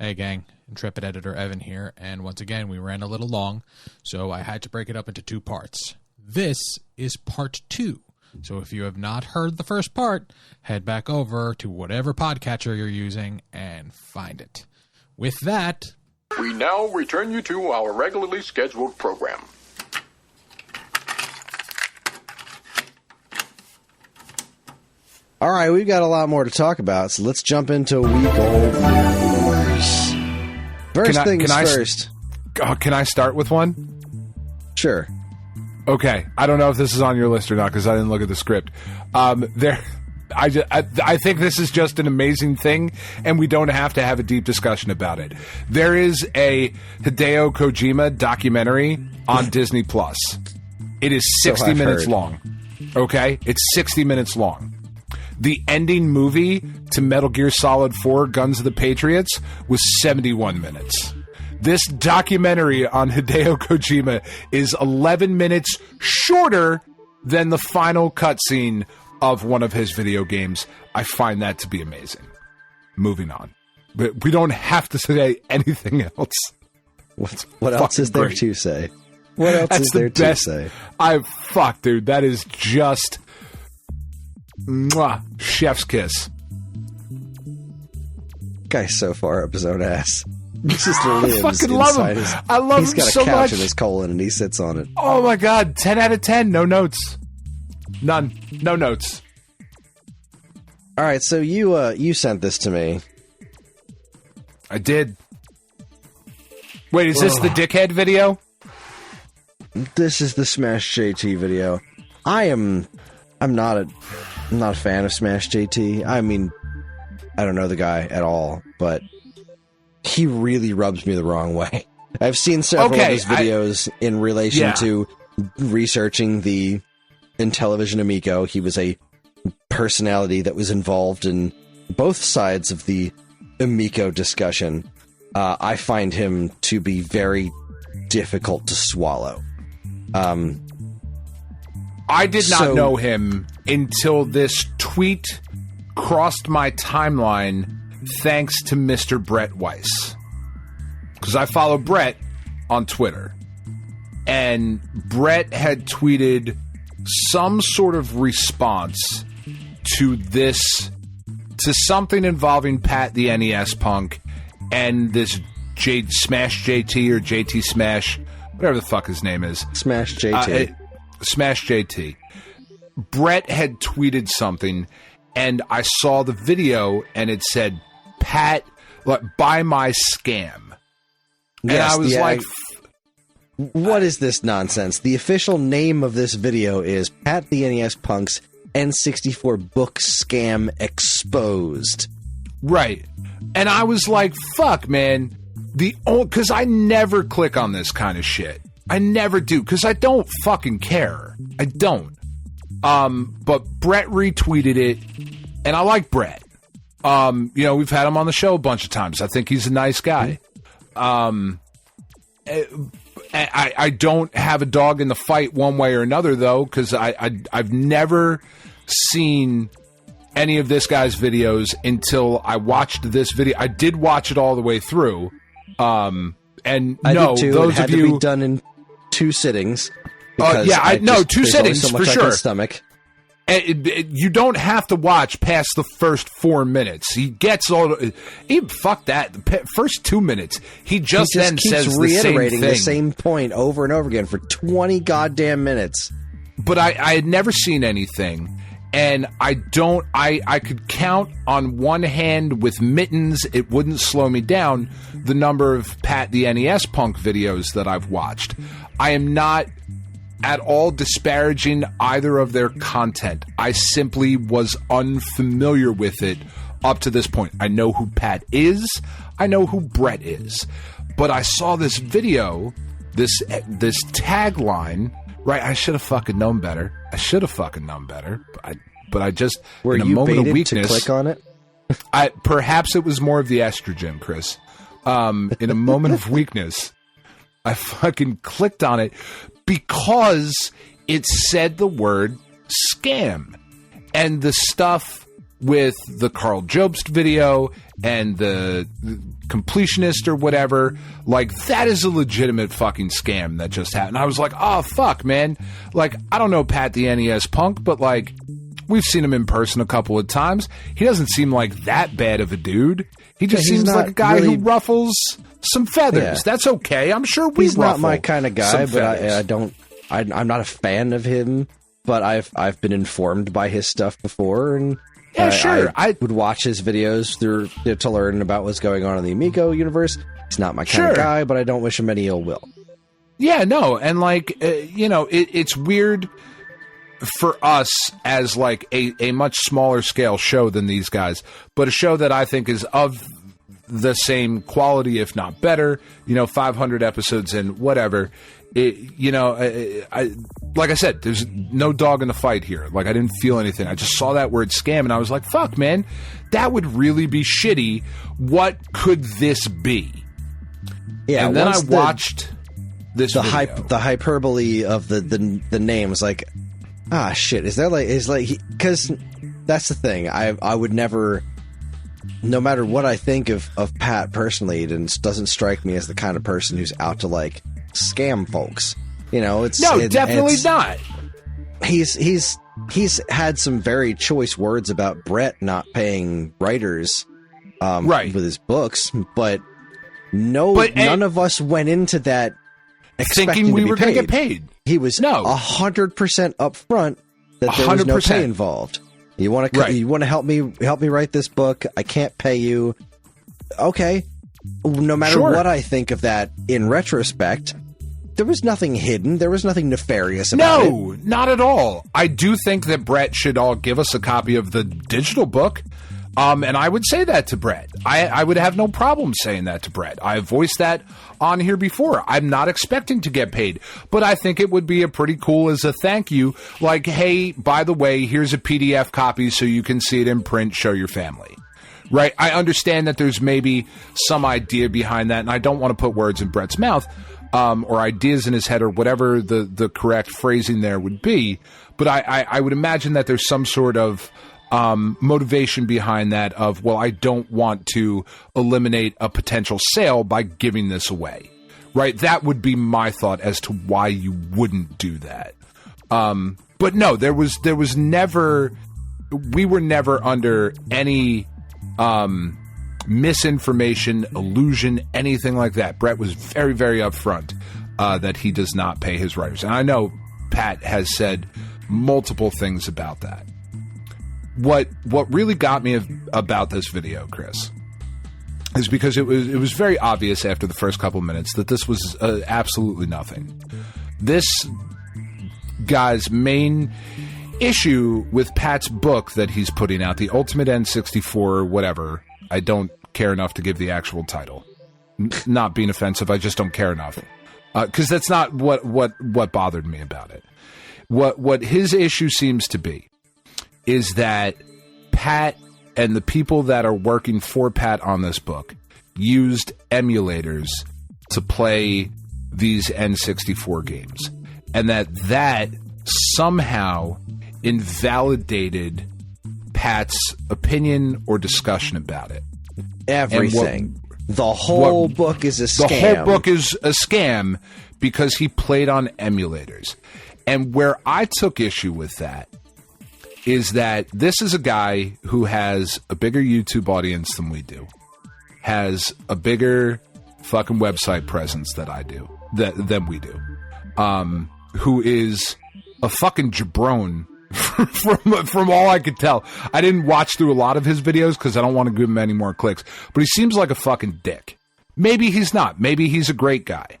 Hey gang, Intrepid Editor Evan here, and once again we ran a little long, so I had to break it up into 2 parts. This is part 2, so if you have not heard the first part, head back over to whatever podcatcher you're using and find it. With that, we now return you to our regularly scheduled program. All right, we've got a lot more to talk about, so let's jump into week-old news. First things first. Can I start with one? Sure. Okay, I don't know if this is on your list or not because I didn't look at the script. I think this is just an amazing thing, and we don't have to have a deep discussion about it. There is a Hideo Kojima documentary on Disney Plus. It is 60 minutes long. Okay, it's 60 minutes long. The ending movie to Metal Gear Solid 4 Guns of the Patriots was 71 minutes. This documentary on Hideo Kojima is 11 minutes shorter than the final cutscene of one of his video games. I find that to be amazing. Moving on. But we don't have to say anything else. What else is there to say? What else is there to say? Dude, that is just... Mwah, chef's kiss. Guy's so far up his own ass. He just lives I fucking love him. I love him so much. He's got a couch in his colon and he sits on it. Oh my god, 10 out of 10, no notes. None. No notes. Alright, so you sent this to me. I did. Wait, is this the dickhead video? This is the Smash JT video. I'm not a fan of Smash JT. I mean, I don't know the guy at all, but he really rubs me the wrong way. I've seen several of his videos in relation to researching the Intellivision Amico. He was a personality that was involved in both sides of the Amico discussion. I find him to be very difficult to swallow. I did not know him until this tweet crossed my timeline thanks to Mr. Brett Weiss. Because I follow Brett on Twitter. And Brett had tweeted some sort of response to this, to something involving Pat the NES Punk and this Smash JT or JT Smash, whatever the fuck his name is. Smash JT. Smash JT. Brett had tweeted something, and I saw the video, and it said, Pat, buy my scam. And I was like... What is this nonsense? The official name of this video is Pat the NES Punk's N64 book scam exposed. Right. And I was like, fuck, man. Because I never click on this kind of shit. I never do, because I don't fucking care. I don't. But Brett retweeted it, and I like Brett. We've had him on the show a bunch of times. I think he's a nice guy. I don't have a dog in the fight one way or another, though, because I've never seen any of this guy's videos until I watched this video. I did watch it all the way through. And I no, did too. those it had of you to be done in 2 sittings. 2 sittings so much for I sure. can stomach. You don't have to watch past the first 4 minutes. He gets all. Fuck that. The first 2 minutes, he just then keeps says reiterating the same point over and over again for 20 goddamn minutes. But I had never seen anything, and I could count on one hand with mittens. It wouldn't slow me down the number of Pat the NES Punk videos that I've watched. I am not at all disparaging either of their content. I simply was unfamiliar with it up to this point. I know who Pat is. I know who Brett is. But I saw this video, this tagline, right? I should have fucking known better. But I just, Were in a you moment of baited weakness, to click on it? Perhaps it was more of the estrogen, Chris. In a moment of weakness, I fucking clicked on it because it said the word scam. And the stuff with the Carl Jobst video and the completionist or whatever, like, that is a legitimate fucking scam that just happened. I was like, oh, fuck, man. Like, I don't know Pat the NES Punk, but, like, we've seen him in person a couple of times. He doesn't seem like that bad of a dude. He just seems like a guy who ruffles some feathers. Yeah. That's okay. I'm sure he's not my kind of guy, but I'm not a fan of him, but I've been informed by his stuff before, and yeah, sure. I would watch his videos to learn about what's going on in the Amico universe. He's not my kind of guy, but I don't wish him any ill will. Yeah, no, and like it's weird for us as like a much smaller scale show than these guys, but a show that I think is of the same quality, if not better. 500 episodes and whatever. Like I said, there's no dog in the fight here. Like, I didn't feel anything. I just saw that word scam, and I was like, fuck, man, that would really be shitty. What could this be? Yeah, and then I watched this the video. the hyperbole of the names, like, shit, because that's the thing. I would never, no matter what I think of Pat personally, it doesn't strike me as the kind of person who's out to, like, scam folks. Definitely not. He's had some very choice words about Brett not paying writers with his books, but none of us went into that thinking we were going to get paid. He was 100% upfront that there was no pay involved. You want to help me write this book? I can't pay you. Okay. No matter what I think of that in retrospect, there was nothing hidden. There was nothing nefarious about it. No, not at all. I do think that Brett should all give us a copy of the digital book. And I would say that to Brett. I would have no problem saying that to Brett. I've voiced that on here before. I'm not expecting to get paid, but I think it would be a pretty cool as a thank you. Like, hey, by the way, here's a PDF copy so you can see it in print, show your family. Right? I understand that there's maybe some idea behind that, and I don't want to put words in Brett's mouth, or ideas in his head, or whatever the correct phrasing there would be. But I would imagine that there's some sort of motivation behind that of, well, I don't want to eliminate a potential sale by giving this away. Right? That would be my thought as to why you wouldn't do that. But no, there was never, we were never under any misinformation, illusion, anything like that. Brett was very, very upfront that he does not pay his writers. And I know Pat has said multiple things about that. What really got me about this video, Chris, is because it was very obvious after the first couple minutes that this was absolutely nothing. This guy's main issue with Pat's book that he's putting out, the Ultimate N64 or whatever, I don't care enough to give the actual title. Not being offensive, I just don't care enough. Because that's not what bothered me about it. What his issue seems to be is that Pat and the people that are working for Pat on this book used emulators to play these N64 games. And that somehow invalidated Pat's opinion or discussion about it. Everything. The whole book is a scam. The whole book is a scam because he played on emulators. And where I took issue with that is that this is a guy who has a bigger YouTube audience than we do, has a bigger fucking website presence than than we do, who is a fucking jabron from all I could tell. I didn't watch through a lot of his videos because I don't want to give him any more clicks, but he seems like a fucking dick. Maybe he's not. Maybe he's a great guy.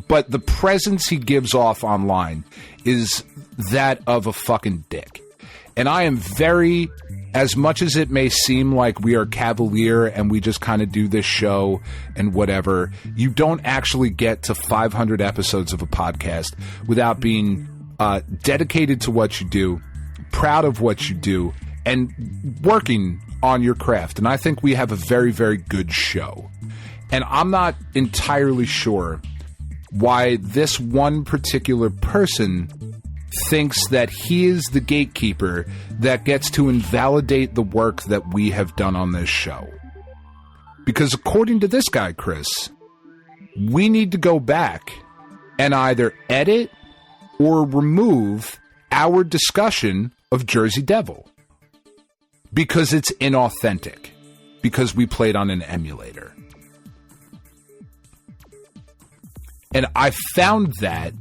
But the presence he gives off online is that of a fucking dick. And I am very, as much as it may seem like we are cavalier and we just kind of do this show and whatever, you don't actually get to 500 episodes of a podcast without being dedicated to what you do, proud of what you do, and working on your craft. And I think we have a very, very good show. And I'm not entirely sure why this one particular person thinks that he is the gatekeeper that gets to invalidate the work that we have done on this show. Because according to this guy, Chris, we need to go back and either edit or remove our discussion of Jersey Devil. Because it's inauthentic. Because we played on an emulator. And I found that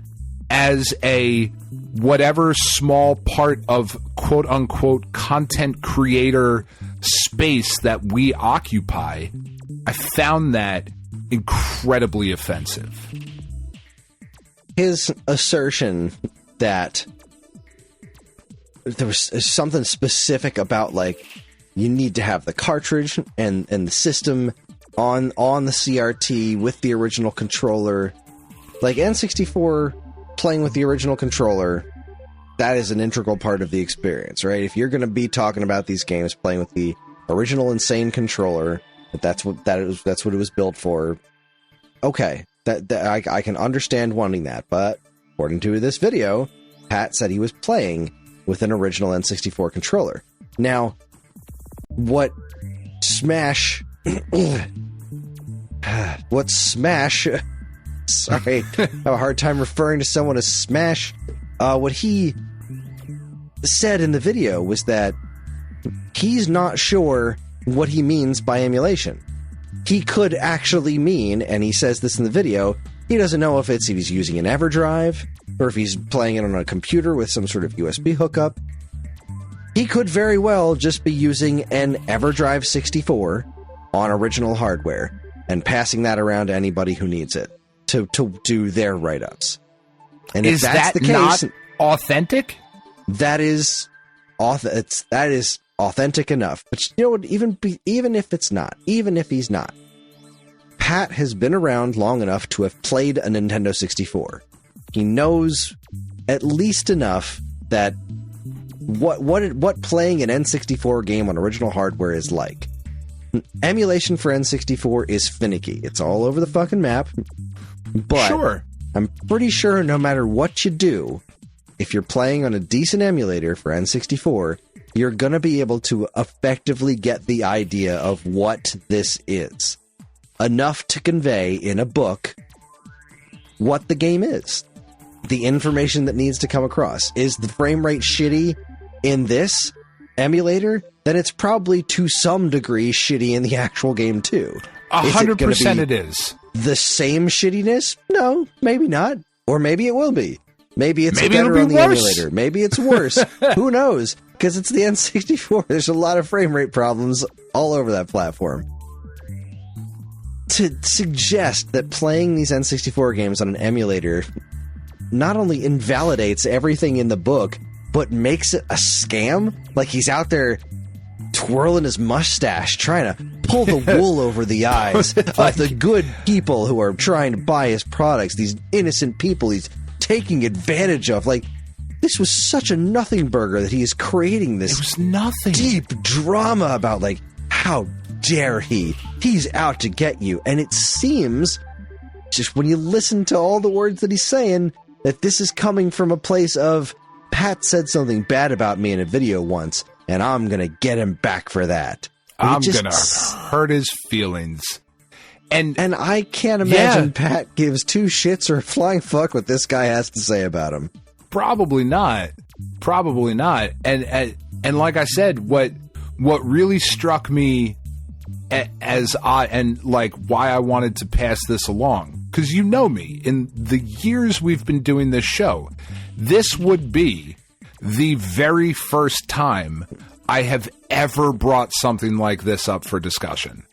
as a whatever small part of quote-unquote content creator space that we occupy, I found that incredibly offensive. His assertion that there was something specific about, like, you need to have the cartridge and the system on the CRT with the original controller. Like, N64 playing with the original controller, that is an integral part of the experience, right? If you're going to be talking about these games playing with the original insane controller, that's what it was built for. Okay, I can understand wanting that, but according to this video, Pat said he was playing with an original N64 controller. Now, what Smash... Sorry, I have a hard time referring to someone as Smash. What he said in the video was that he's not sure what he means by emulation. He could actually mean, and he says this in the video, he doesn't know if he's using an EverDrive, or if he's playing it on a computer with some sort of USB hookup. He could very well just be using an EverDrive 64 on original hardware, and passing that around to anybody who needs it to do their write-ups. And if that's the case, not authentic? That is authentic enough. But you know what? Even if it's not, even if he's not, Pat has been around long enough to have played a Nintendo 64. He knows at least enough that what playing an N64 game on original hardware is like. Emulation for N64 is finicky. It's all over the fucking map. But sure. I'm pretty sure no matter what you do, if you're playing on a decent emulator for N64, you're going to be able to effectively get the idea of what this is. Enough to convey in a book what the game is. The information that needs to come across. Is the frame rate shitty in this emulator? Then it's probably to some degree shitty in the actual game too. 100% it is. The same shittiness? No, maybe not. Or maybe it will be. Maybe it's better on the emulator. Maybe it's worse. Who knows? Because it's the N64. There's a lot of frame rate problems all over that platform. To suggest that playing these N64 games on an emulator not only invalidates everything in the book, but makes it a scam? Like he's out there twirling his mustache, trying to pull the wool over the eyes of the good people who are trying to buy his products, these innocent people he's taking advantage of. Like, this was such a nothing burger that he is creating this deep drama about, like, how dare he? He's out to get you. And it seems, just when you listen to all the words that he's saying, that this is coming from a place of, Pat said something bad about me in a video once, and I'm going to get him back for that. I'm going to hurt his feelings. And I can't imagine Pat gives two shits or a flying fuck what this guy has to say about him. Probably not. Probably not. And like I said, what really struck me as odd, and like why I wanted to pass this along, because you know me, in the years we've been doing this show, this would be the very first time I have ever brought something like this up for discussion.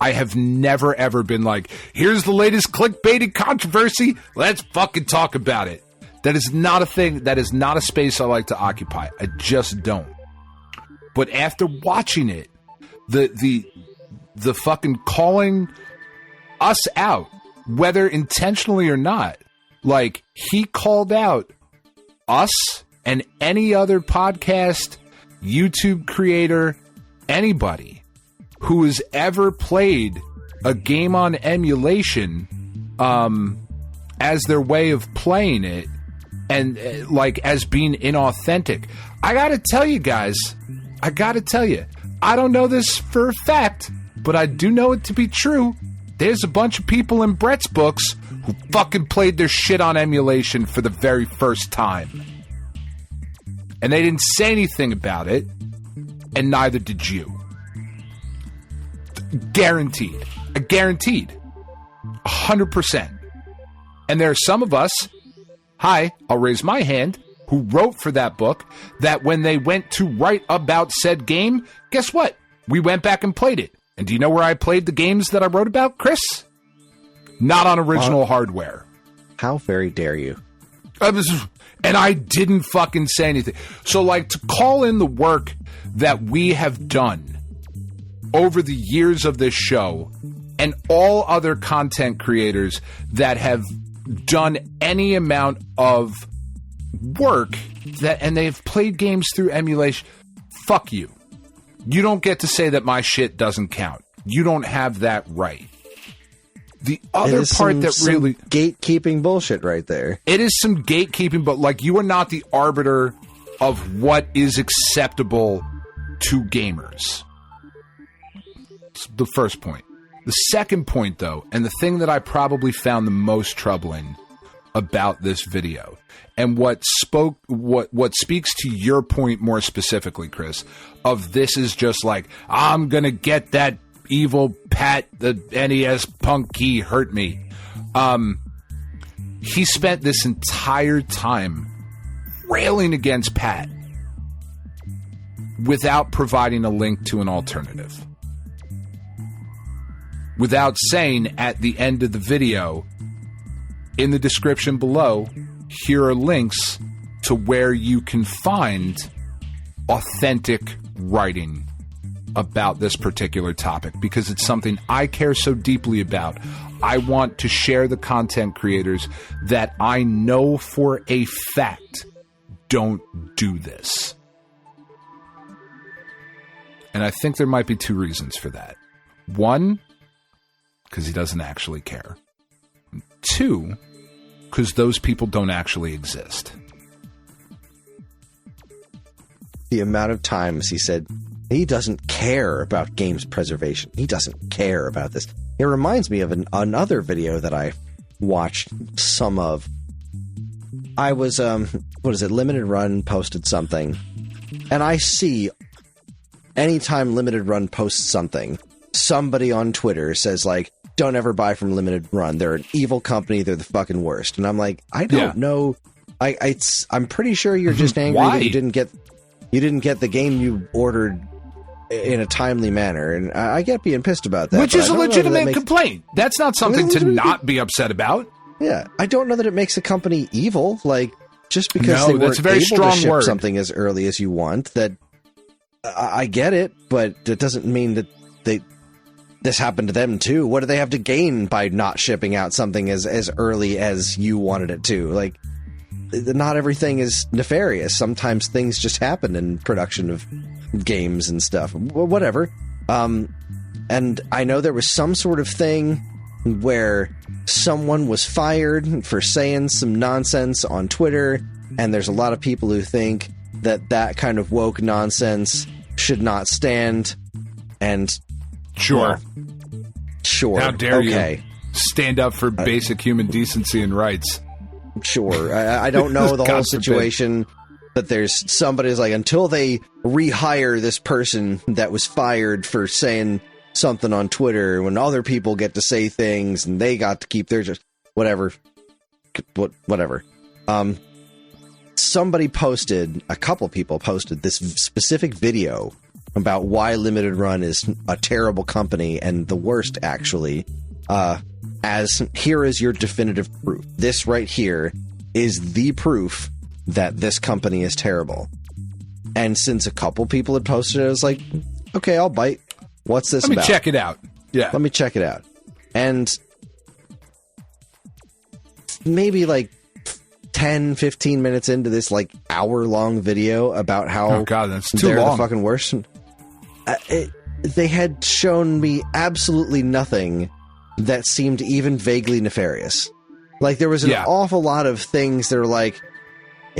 I have never, ever been like, here's the latest clickbaiting controversy, let's fucking talk about it. That is not a thing. That is not a space I like to occupy. I just don't. But after watching it, the fucking calling us out, whether intentionally or not, like, he called out us and any other podcast, YouTube creator, anybody who has ever played a game on emulation as their way of playing it, and like as being inauthentic. I gotta tell you guys, I don't know this for a fact, but I do know it to be true. There's a bunch of people in Brett's books who fucking played their shit on emulation for the very first time. And they didn't say anything about it, and neither did you. Guaranteed. Guaranteed. 100%. And there are some of us, I'll raise my hand, who wrote for that book, that when they went to write about said game, guess what? We went back and played it. And do you know where I played the games that I wrote about, Chris? Not on original hardware. How very dare you? And I didn't fucking say anything. So, like, to call in the work that we have done over the years of this show and all other content creators that have done any amount of work and they've played games through emulation, fuck you. You don't get to say that my shit doesn't count. You don't have that right. The other part that really... gatekeeping bullshit right there. It is some gatekeeping, but like you are not the arbiter of what is acceptable to gamers. It's the first point. The second point, though, and the thing that I probably found the most troubling about this video, and what speaks to your point more specifically, Chris, of this is just like, I'm gonna get that evil Pat, the NES punk key hurt me. He spent this entire time railing against Pat without providing a link to an alternative. Without saying at the end of the video, in the description below, here are links to where you can find authentic writing about this particular topic, because it's something I care so deeply about. I want to share the content creators that I know for a fact don't do this. And I think there might be two reasons for that. One, because he doesn't actually care. Two, because those people don't actually exist. The amount of times he said he doesn't care about games preservation. He doesn't care about this. It reminds me of another video that I watched some of. I was, Limited Run posted something. And I see anytime Limited Run posts something, somebody on Twitter says, like, don't ever buy from Limited Run. They're an evil company. They're the fucking worst. And I'm like, I don't know. I'm pretty sure you're just angry that you didn't get the game you ordered in a timely manner. And I get being pissed about that. Which is a legitimate complaint. That's not something to not be upset about. Yeah. I don't know that it makes a company evil. Like, just because they weren't able to ship something as early as you want, that I get it, but it doesn't mean that this happened to them too. What do they have to gain by not shipping out something as early as you wanted it to? Like, not everything is nefarious. Sometimes things just happen in production of games and stuff. Whatever. And I know there was some sort of thing where someone was fired for saying some nonsense on Twitter, and there's a lot of people who think that kind of woke nonsense should not stand. And sure. How dare you stand up for basic human decency and rights? Sure. I don't know the whole situation, but there's somebody's like, until they rehire this person that was fired for saying something on Twitter, when other people get to say things and they got to keep their just whatever. Somebody posted, a couple people posted this specific video about why Limited Run is a terrible company and the worst, actually, as here is your definitive proof. This right here is the proof that this company is terrible. And since a couple people had posted it, I was like, okay, I'll bite. What's this about? Let me check it out. Yeah. Let me check it out. And maybe like 10, 15 minutes into this like hour-long video about how that's too they're long. The fucking worst. They had shown me absolutely nothing that seemed even vaguely nefarious. Like, there was an awful lot of things that are like,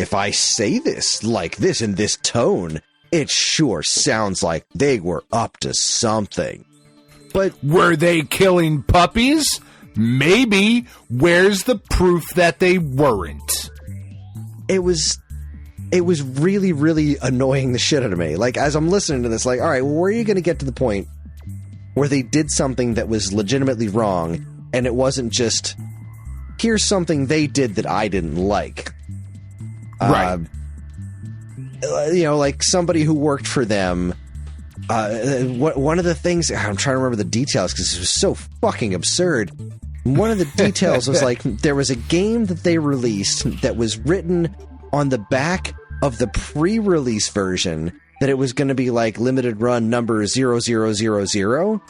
if I say this like this in this tone, it sure sounds like they were up to something. But were they killing puppies? Maybe. Where's the proof that they weren't? It was really, really annoying the shit out of me. Like, as I'm listening to this, like, all right, well, where are you going to get to the point where they did something that was legitimately wrong, and it wasn't just, here's something they did that I didn't like. Right. You know, like somebody who worked for them. One of the things, I'm trying to remember the details because it was so fucking absurd. One of the details was like, there was a game that they released that was written on the back of the pre-release version that it was going to be like limited run number 0000,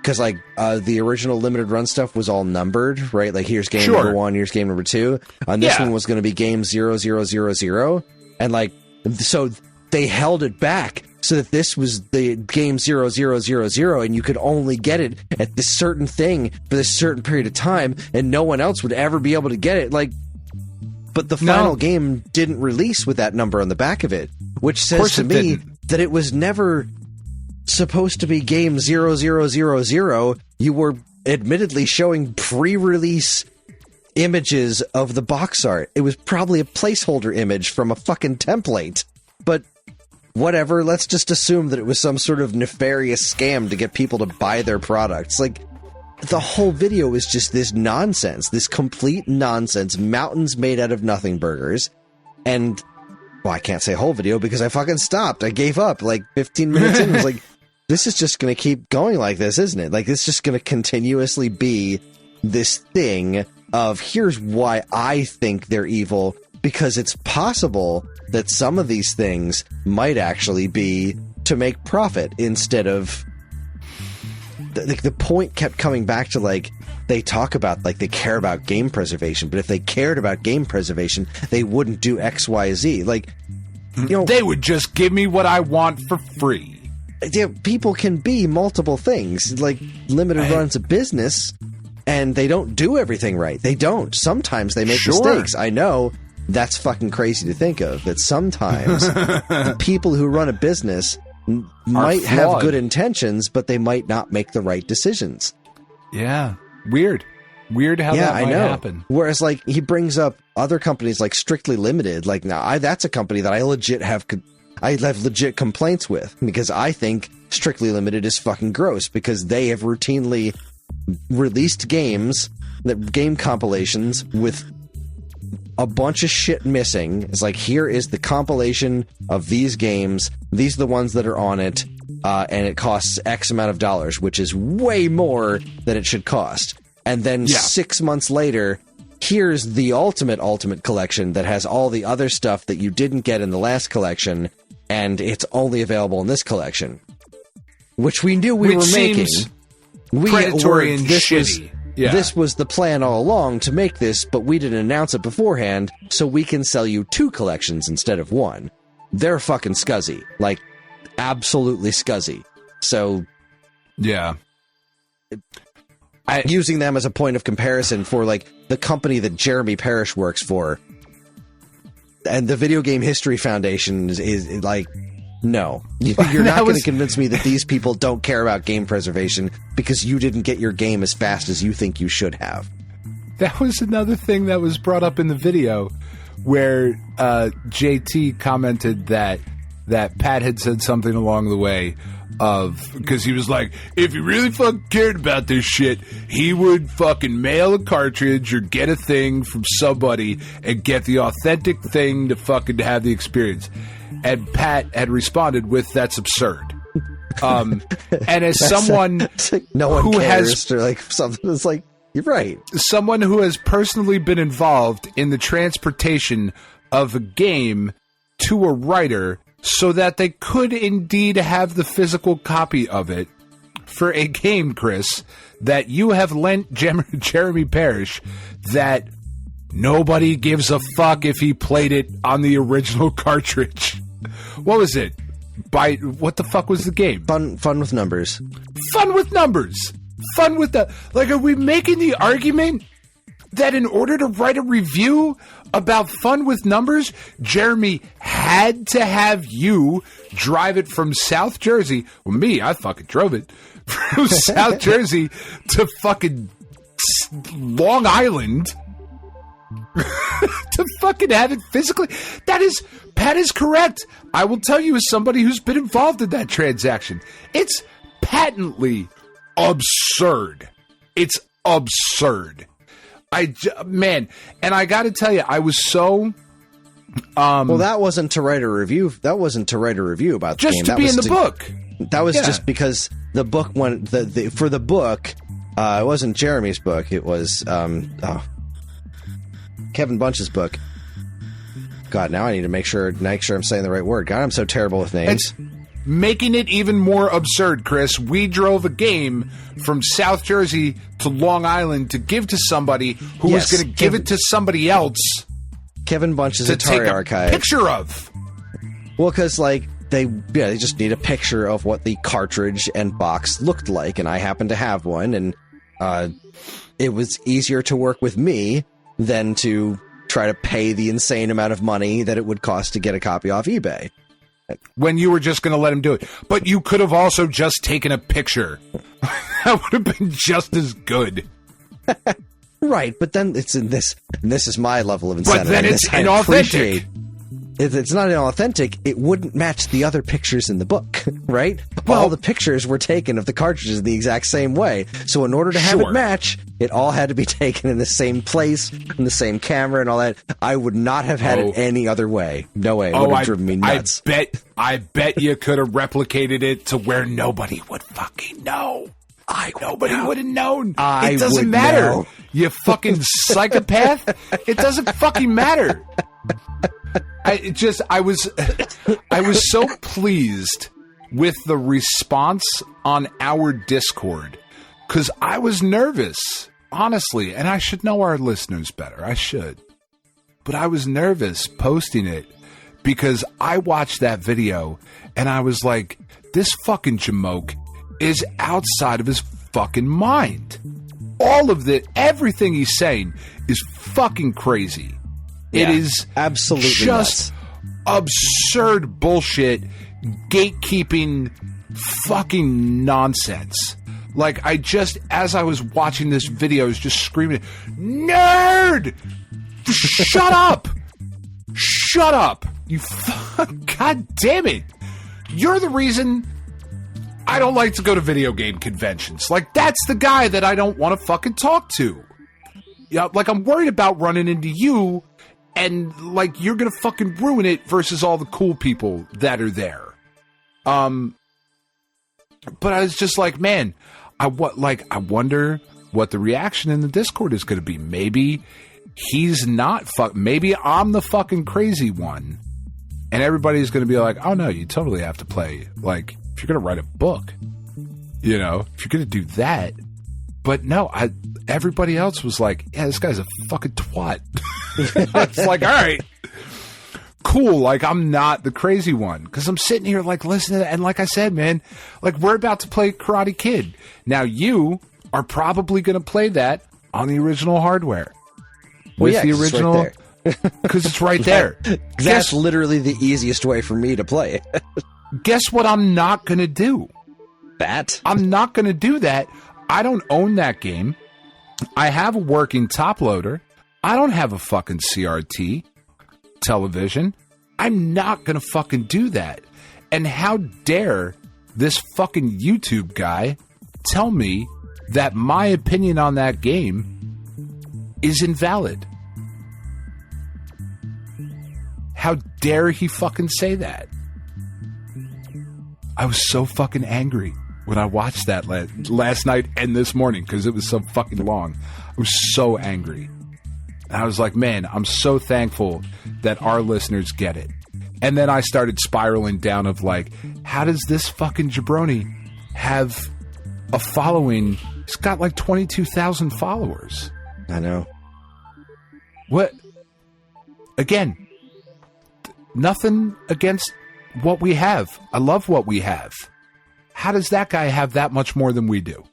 because like the original limited run stuff was all numbered, right? Like here's game number 1, here's game number 2. On this one was going to be game 0000, and like so they held it back so that this was the game 0000, and you could only get it at this certain thing for this certain period of time, and no one else would ever be able to get it. Like, but the final game didn't release with that number on the back of it, which says to me that it was never supposed to be game 0000. You were admittedly showing pre-release images of the box art. It was probably a placeholder image from a fucking template, but whatever, let's just assume that it was some sort of nefarious scam to get people to buy their products. Like, the whole video is just this nonsense, this complete nonsense, mountains made out of nothing burgers, and, well, I can't say whole video because I fucking stopped. I gave up, like, 15 minutes in. I was like, this is just going to keep going like this, isn't it? Like, it's just going to continuously be this thing of, here's why I think they're evil, because it's possible that some of these things might actually be to make profit instead of... The point kept coming back to, like, they talk about, like, they care about game preservation, but if they cared about game preservation, they wouldn't do X, Y, Z. Like, you know... They would just give me what I want for free. Yeah, people can be multiple things. Like, Limited runs a business, and they don't do everything right. They don't. Sometimes they make mistakes. I know that's fucking crazy to think of, that sometimes the people who run a business might have good intentions, but they might not make the right decisions. Yeah. Weird how that might happen. Whereas, like, he brings up other companies like Strictly Limited. Like, now, that's a company that I have legit complaints with, because I think Strictly Limited is fucking gross, because they have routinely released game compilations with a bunch of shit missing. It's like, here is the compilation of these games. These are the ones that are on it, and it costs X amount of dollars, which is way more than it should cost. And then 6 months later, here's the ultimate collection that has all the other stuff that you didn't get in the last collection, and it's only available in this collection. Which we knew we were making. Predatory and shitty. This was the plan all along, to make this, but we didn't announce it beforehand, so we can sell you 2 collections instead of 1. They're fucking scuzzy. Like, absolutely scuzzy. So... yeah. Using them as a point of comparison for, like, the company that Jeremy Parrish works for, and the Video Game History Foundation is like... No. You're not going to convince me that these people don't care about game preservation because you didn't get your game as fast as you think you should have. That was another thing that was brought up in the video, where JT commented that Pat had said something along the way of... Because he was like, if he really fucking cared about this shit, he would fucking mail a cartridge or get a thing from somebody and get the authentic thing to fucking have the experience. And Pat had responded with, that's absurd. And as someone like no one who cares, has, or like something, it's like, you're right. Someone who has personally been involved in the transportation of a game to a writer so that they could indeed have the physical copy of it for a game, Chris, that you have lent Jeremy Parrish, that nobody gives a fuck if he played it on the original cartridge. What was it? What the fuck was the game? Fun with numbers. Fun with numbers. Fun with the... Like, are we making the argument that in order to write a review about Fun with Numbers, Jeremy had to have you drive it from South Jersey. Well, me, I fucking drove it from South Jersey to fucking Long Island to fucking have it physically. Pat is correct. I will tell you, as somebody who's been involved in that transaction, it's patently absurd. It's absurd. Man, and I got to tell you, I was so. Well, that wasn't to write a review. That wasn't to write a review about the just game. to That be was in the book. That was just because the book went for the book. It wasn't Jeremy's book. It was Kevin Bunch's book. God, now I need to make sure I'm saying the right word. God, I'm so terrible with names. It's making it even more absurd, Chris. We drove a game from South Jersey to Long Island to give to somebody who was going to give it to somebody else. Kevin Bunch's to Atari take a archive. Picture of. Well, because they just need a picture of what the cartridge and box looked like, and I happen to have one, and it was easier to work with me than to try to pay the insane amount of money that it would cost to get a copy off eBay. When you were just going to let him do it. But you could have also just taken a picture. That would have been just as good. Right, but then it's in this, and this is my level of incentive. But then it's inauthentic. If it's not inauthentic, it wouldn't match the other pictures in the book, right? Well, all the pictures were taken of the cartridges the exact same way. So in order to have it match, it all had to be taken in the same place, in the same camera and all that. I would not have had it any other way. No way. It would have driven me nuts. I bet you could have replicated it to where nobody would fucking know. Nobody would have known. It doesn't matter. Know. You fucking psychopath. It doesn't fucking matter. I was so pleased with the response on our Discord, because I was nervous, honestly, and I should know our listeners better. I should. But I was nervous posting it because I watched that video and I was like, this fucking jamoke is outside of his fucking mind. All of everything he's saying is fucking crazy. Yeah, it is absolutely just nuts. Absurd bullshit, gatekeeping fucking nonsense. Like, as I was watching this video, I was just screaming, nerd! Shut up! Shut up! God damn it! You're the reason I don't like to go to video game conventions. Like, that's the guy that I don't want to fucking talk to. Yeah, like, I'm worried about running into you, and, like, you're gonna fucking ruin it versus all the cool people that are there. But I was just like, man, I wonder what the reaction in the Discord is gonna be. Maybe he's not maybe I'm the fucking crazy one, and everybody's gonna be like, oh no, you totally have to play, like, if you're gonna write a book, if you're gonna do that. But no, everybody else was like, yeah, this guy's a fucking twat. It's like, all right, cool. Like, I'm not the crazy one, because I'm sitting here like listening to, and like I said, man, like, we're about to play Karate Kid. Now you are probably going to play that on the original hardware. Well, with the original, because it's right there. That's literally the easiest way for me to play it. Guess what I'm not going to do? That? I'm not going to do that. I don't own that game. I have a working top loader. I don't have a fucking CRT television. I'm not going to fucking do that. And how dare this fucking YouTube guy tell me that my opinion on that game is invalid? How dare he fucking say that? I was so fucking angry when I watched that last night and this morning, because it was so fucking long. I was so angry. And I was like, man, I'm so thankful that our listeners get it. And then I started spiraling down of like, how does this fucking jabroni have a following? He's got like 22,000 followers. I know. What? Again, nothing against what we have. I love what we have. How does that guy have that much more than we do?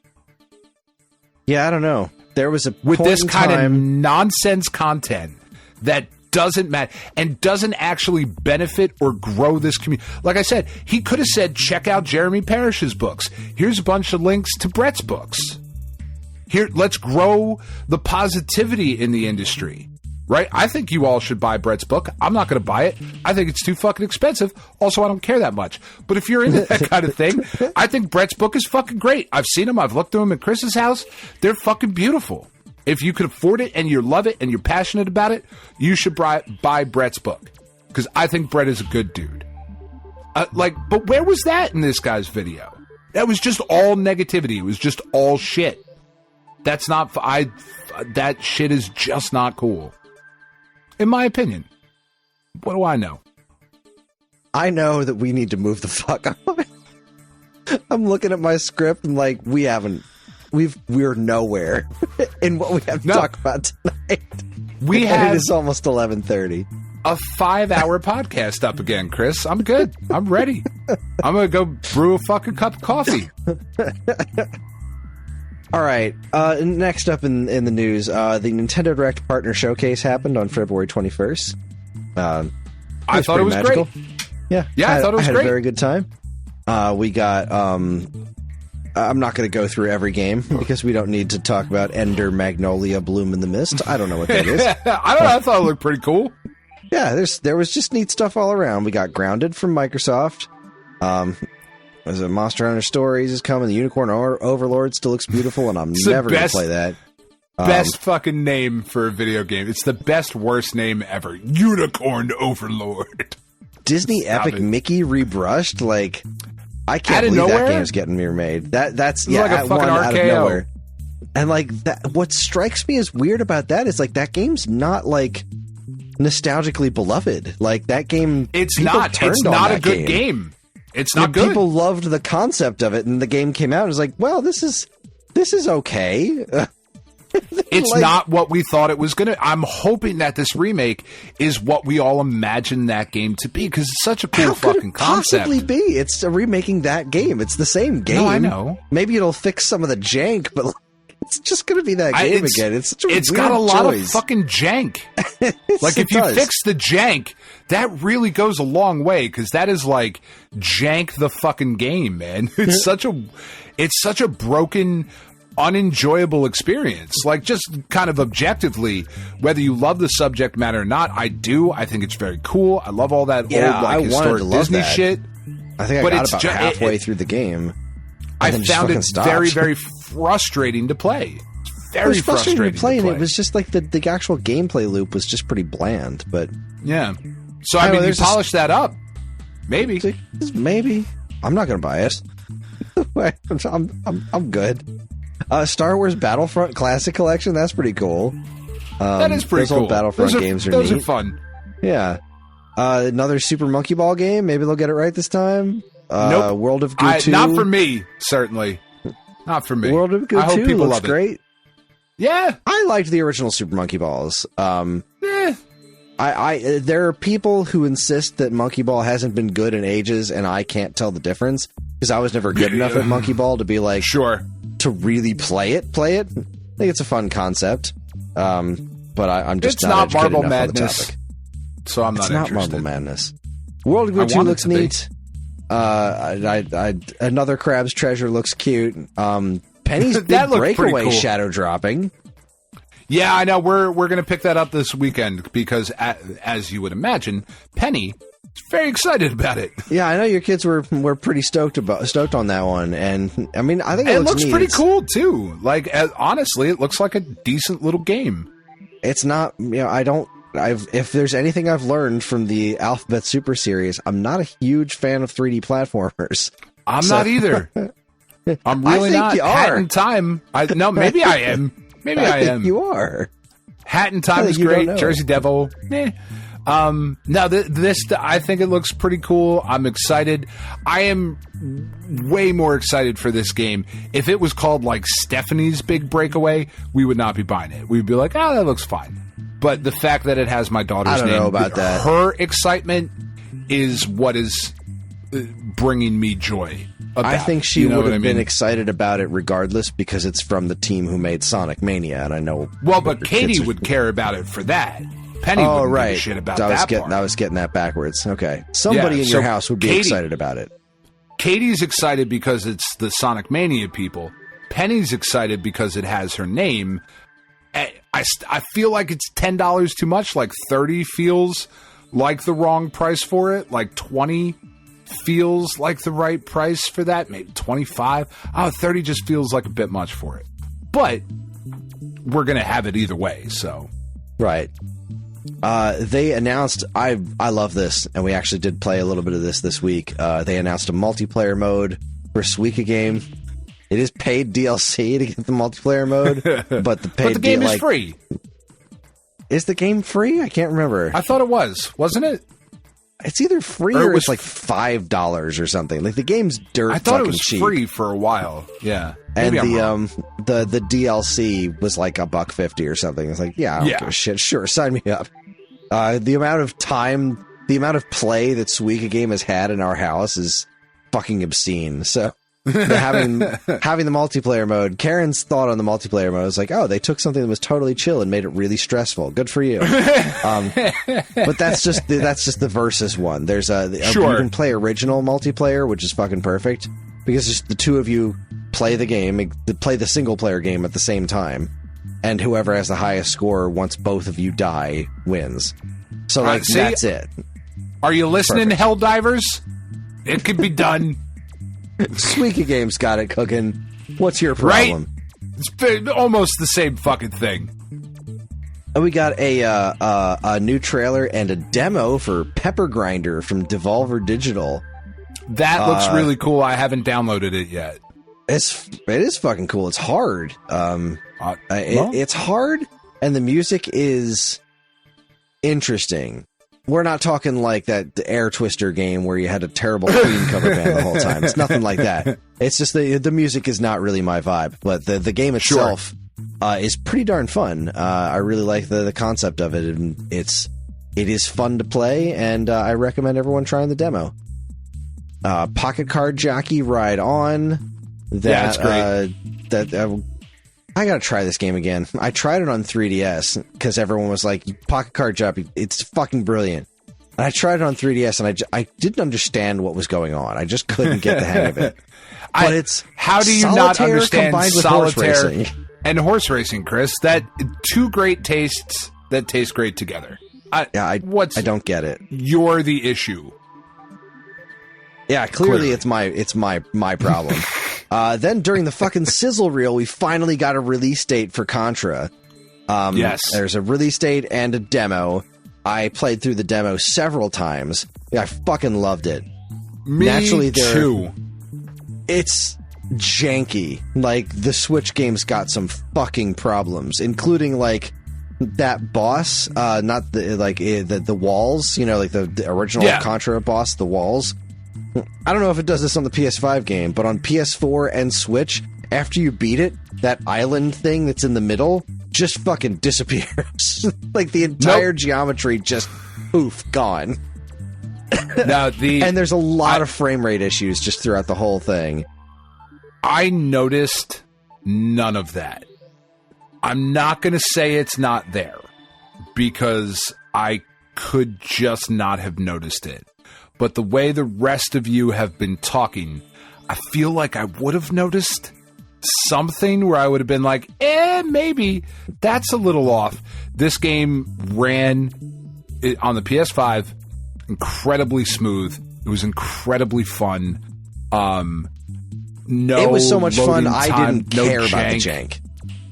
Yeah, I don't know. there was a with point this in kind of time- nonsense content that doesn't matter and doesn't actually benefit or grow this community. Like I said, he could have said, check out Jeremy Parrish's books. Here's a bunch of links to Brett's books. Here, let's grow the positivity in the industry. Right? I think you all should buy Brett's book. I'm not going to buy it. I think it's too fucking expensive. Also, I don't care that much. But if you're into that kind of thing, I think Brett's book is fucking great. I've seen them. I've looked through them at Chris's house. They're fucking beautiful. If you can afford it and you love it and you're passionate about it, you should buy Brett's book. Because I think Brett is a good dude. But where was that in this guy's video? That was just all negativity. It was just all shit. That's not... that shit is just not cool. In my opinion. What do I know? I know that we need to move the fuck on. I'm looking at my script and like, we're nowhere in what we have to talk about tonight. It is almost 11:30. A 5-hour podcast up again, Chris. I'm good. I'm ready. I'm going to go brew a fucking cup of coffee. All right. Next up in the news, the Nintendo Direct Partner Showcase happened on February 21st. I thought it was magical. great. Yeah, I thought it was great. I had great. a very good time. We got... I'm not going to go through every game because we don't need to talk about Ender Magnolia Bloom in the Mist. I don't know what that is. I don't know. I thought it looked pretty cool. Yeah, there was just neat stuff all around. We got Grounded from Microsoft. There's a Monster Hunter Stories is coming. The Unicorn Overlord still looks beautiful, and I'm never going to play that. Best fucking name for a video game. It's the best, worst name ever. Unicorn Overlord. Disney Stop Epic it. Mickey rebrushed. Like, I can't Out of believe nowhere? that game's getting remade. That's like a at fucking one out of RKO. nowhere. And like that, what strikes me as weird about that is like that game's not like nostalgically beloved. Like that game, It's people not. turned It's on not a that good game. It's not good. People loved the concept of it, and the game came out and was like, well, this is okay. It's like- not what we thought it was going to. I'm hoping that this remake is what we all imagined that game to be, because it's such a cool How could fucking it concept. possibly be? It's remaking that game. It's the same game. No, I know. Maybe it'll fix some of the jank, but like, it's just going to be that game again. It's such a It's weird got a lot choice. of fucking jank. Like, It if you does. fix the jank, that really goes a long way, because that is like jank the fucking game, man. It's such a broken, unenjoyable experience. Like, just kind of objectively, whether you love the subject matter or not, I do. I think it's very cool. I love all that Yeah, old, like, I wanted historic to love Disney that. shit. I think I but got it's about ju- halfway it- through the game. I then just found fucking it stopped. very, very frustrating to play. It's It very was frustrating frustrating to play, and play. it was just like the actual gameplay loop was just pretty bland. But Yeah. So, I I know, mean, you there's this- polish that up. Maybe. maybe I'm not going to buy it. I'm good. Star Wars Battlefront Classic Collection, that's pretty cool. That is pretty those cool. Old Battlefront games are those neat. are fun. Yeah. Another Super Monkey Ball game. Maybe they'll get it right this time. Nope. World of Goo 2. Not for me, certainly. Not for me. World of Goo I hope 2 people looks love it. great. Yeah. I liked the original Super Monkey Balls. Eh. There are people who insist that Monkey Ball hasn't been good in ages, and I can't tell the difference because I was never good enough at Monkey Ball to be like Sure. to really play it. I think it's a fun concept, but I'm just It's not not educated Marble enough on the Madness. topic. So I'm It's not not interested. Marble Madness. World of I Goo 2 want it looks to be. neat. Another Crab's Treasure looks cute. Penny's That Big looked pretty Breakaway cool. shadow dropping. Yeah, I know. We're going to pick that up this weekend because, as you would imagine, Penny is very excited about it. Yeah, I know your kids were pretty stoked on that one, and I mean, I think it It looks neat. pretty It's- cool too. Like, honestly, it looks like a decent little game. It's not, if there's anything I've learned from the Alphabet Super series, I'm not a huge fan of 3D platformers. I'm not either. I'm really think not. you Hat are. in Time. No, maybe I am. Maybe I think am. you are. Hat in I Time think is you don't great. know. Jersey Devil. No, this I think it looks pretty cool. I'm excited. I am way more excited for this game. If it was called like Stephanie's Big Breakaway, we would not be buying it. We'd be like, oh, that looks fine. But the fact that it has my daughter's I don't name, know about that. her excitement is what is bringing me joy. about I think it. she You know would what have I mean? been excited about it regardless because it's from the team who made Sonic Mania, and I know. Well, but the Katie kids are- would care about it for that. Penny Oh, wouldn't right. give a shit about I was that getting, part. I was getting that backwards. Okay, somebody Yeah, in your so house would be Katie- excited about it. Katie's excited because it's the Sonic Mania people. Penny's excited because it has her name. I feel like it's $10 too much. Like 30 feels like the wrong price for it. Like 20 feels like the right price for that. Maybe 25. 30 just feels like a bit much for it. But we're going to have it either way, so. Right. They announced, I love this, and we actually did play a little bit of this week. They announced a multiplayer mode for Suika game. It is paid DLC to get the multiplayer mode, but the game is free. Is the game free? I can't remember. I thought it was, wasn't it? It's either free or it's like $5 or something. Like the game's dirt. I thought it fucking was cheap. free for a while. Yeah, And maybe I'm wrong. the DLC was like $1.50 or something. It's like, yeah, I don't give a shit. Sure, sign me up. The amount of time, the amount of play that Suika game has had in our house is fucking obscene. So having the multiplayer mode, Karen's thought on the multiplayer mode was like, oh, they took something that was totally chill and made it really stressful. Good for you. But that's just the versus one. There's you can play original multiplayer, which is fucking perfect because just the two of you play the game, play the single player game at the same time, and whoever has the highest score once both of you die wins. So like that's it. Are you listening, Perfect. Helldivers? It could be done. Suika Game's got it cooking. What's your problem? It's almost the same fucking thing. We got a new trailer and a demo for Pepper Grinder from Devolver Digital. That looks really cool. I haven't downloaded it yet. It is fucking cool. It's hard. It's hard, and the music is interesting. We're not talking like the Air Twister game where you had a terrible Queen cover band the whole time. It's nothing like that. It's just the music is not really my vibe, but the game itself is pretty darn fun. I really like the concept of it, and it is fun to play, and I recommend everyone trying the demo. Pocket Card Jockey Ride On. That's great. I gotta try this game again. I tried it on 3DS because everyone was like, Pocket Card Jockey, it's fucking brilliant. And I tried it on 3DS and I didn't understand what was going on. I just couldn't get the hang of it. But it's how do you not solitaire understand combined with solitaire horse racing? and horse racing, Chris? That two great tastes that taste great together. I don't get it. You're the issue. Yeah, clearly. it's my problem. Then during the fucking sizzle reel, we finally got a release date for Contra. Yes. There's a release date and a demo. I played through the demo several times. Yeah, I fucking loved it. Me too. It's janky. Like, the Switch game's got some fucking problems, including, like, that boss, not the walls, you know, like the original Contra boss, the walls. I don't know if it does this on the PS5 game, but on PS4 and Switch, after you beat it, that island thing that's in the middle just fucking disappears. Like the entire geometry just poof, gone. Now and there's a lot of frame rate issues just throughout the whole thing. I noticed none of that. I'm not going to say it's not there because I could just not have noticed it. But the way the rest of you have been talking, I feel like I would have noticed something where I would have been like, maybe that's a little off. This game ran on the PS5 incredibly smooth. It was incredibly fun. It was so much fun, I didn't care about the jank.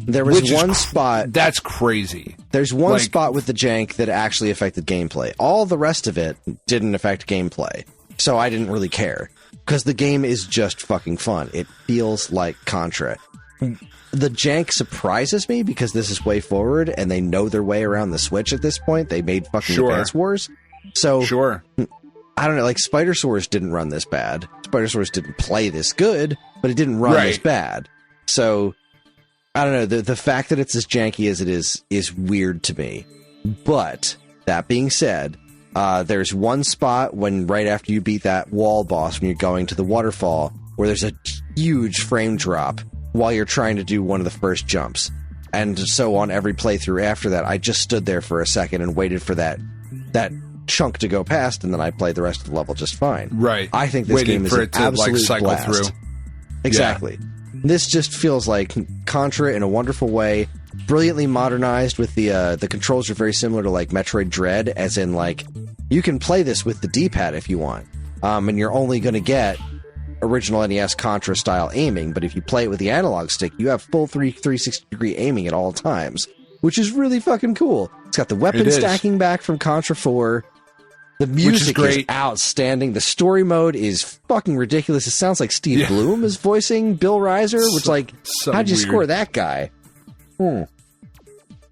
There was one spot... That's crazy. There's one spot with the jank that actually affected gameplay. All the rest of it didn't affect gameplay. So I didn't really care. Because the game is just fucking fun. It feels like Contra. The jank surprises me because this is way forward and they know their way around the Switch at this point. They made fucking Advance Wars. So, I don't know, like Spider Source didn't run this bad. Spider Source didn't play this good, but it didn't run this bad. So... I don't know, the fact that it's as janky as it is weird to me. But, that being said, there's one spot when right after you beat that wall boss, when you're going to the waterfall, where there's a huge frame drop while you're trying to do one of the first jumps. And so on every playthrough after that, I just stood there for a second and waited for that chunk to go past, and then I played the rest of the level just fine. Right. I think this game is an absolute cycle blast. through. Exactly. Yeah. This just feels like Contra in a wonderful way, brilliantly modernized with the controls are very similar to like Metroid Dread, as in like you can play this with the D-pad if you want, and you're only going to get original NES Contra style aiming, but if you play it with the analog stick, you have full 360 degree aiming at all times, which is really fucking cool. It's got the weapon stacking back from Contra 4. The music is outstanding. The story mode is fucking ridiculous. It sounds like Steve Bloom is voicing Bill Reiser, which how'd you score that guy?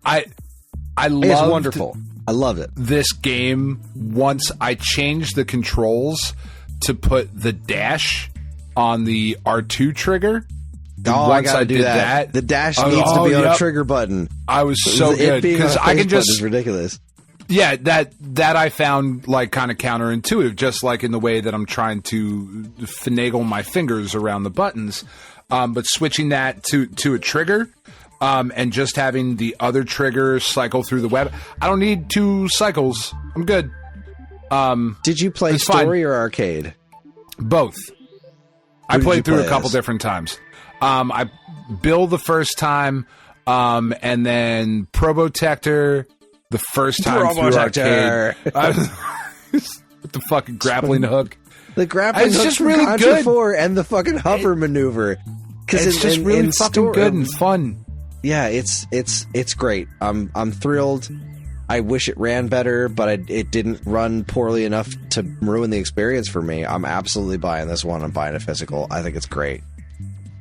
I love it's wonderful. I love it. This game, once I changed the controls to put the dash on the R2 trigger. Once I did that, the dash needs to be on a trigger button. I was so good because I can just is ridiculous. Yeah, that I found like kind of counterintuitive, just like in the way that I'm trying to finagle my fingers around the buttons. But switching that to a trigger, and just having the other trigger cycle through the web. I don't need 2 cycles. I'm good. Did you play story or arcade? Both. I played through a couple different times. I Bill the first time, and then Probotector the first time through arcade. With the fucking grappling hook. The grappling hook just from really Contra good. 4 and the fucking hover maneuver. It's just really fucking good and fun. Yeah, it's great. I'm thrilled. I wish it ran better, but it didn't run poorly enough to ruin the experience for me. I'm absolutely buying this one. I'm buying a physical. I think it's great.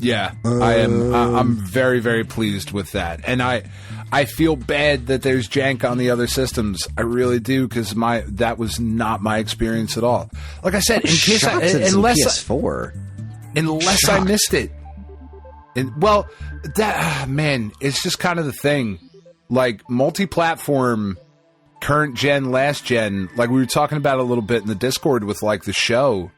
Yeah, I am. I'm very, very pleased with that, and I feel bad that there's jank on the other systems. I really do, because that was not my experience at all. Like I said, unless PS4, unless I missed it. And man, it's just kind of the thing. Like multi-platform, current gen, last gen. Like we were talking about a little bit in the Discord with like the show.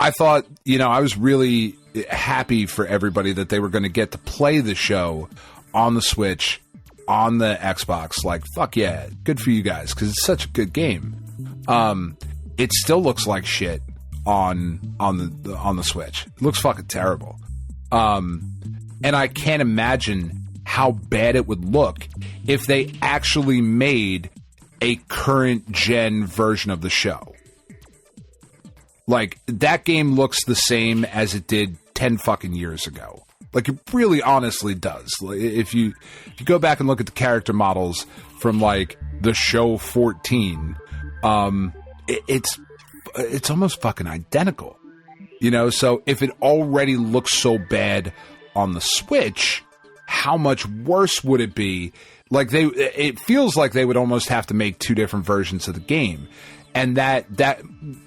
I thought, I was really happy for everybody that they were going to get to play the show on the Switch, on the Xbox. Like, fuck yeah, good for you guys, because it's such a good game. It still looks like shit on the Switch. It looks fucking terrible. And I can't imagine how bad it would look if they actually made a current gen version of the show. Like, that game looks the same as it did 10 fucking years ago. Like, it really honestly does. Like, if you go back and look at the character models from, like, the show 14, it's almost fucking identical. So if it already looks so bad on the Switch, how much worse would it be? Like, it feels like they would almost have to make 2 different versions of the game. And that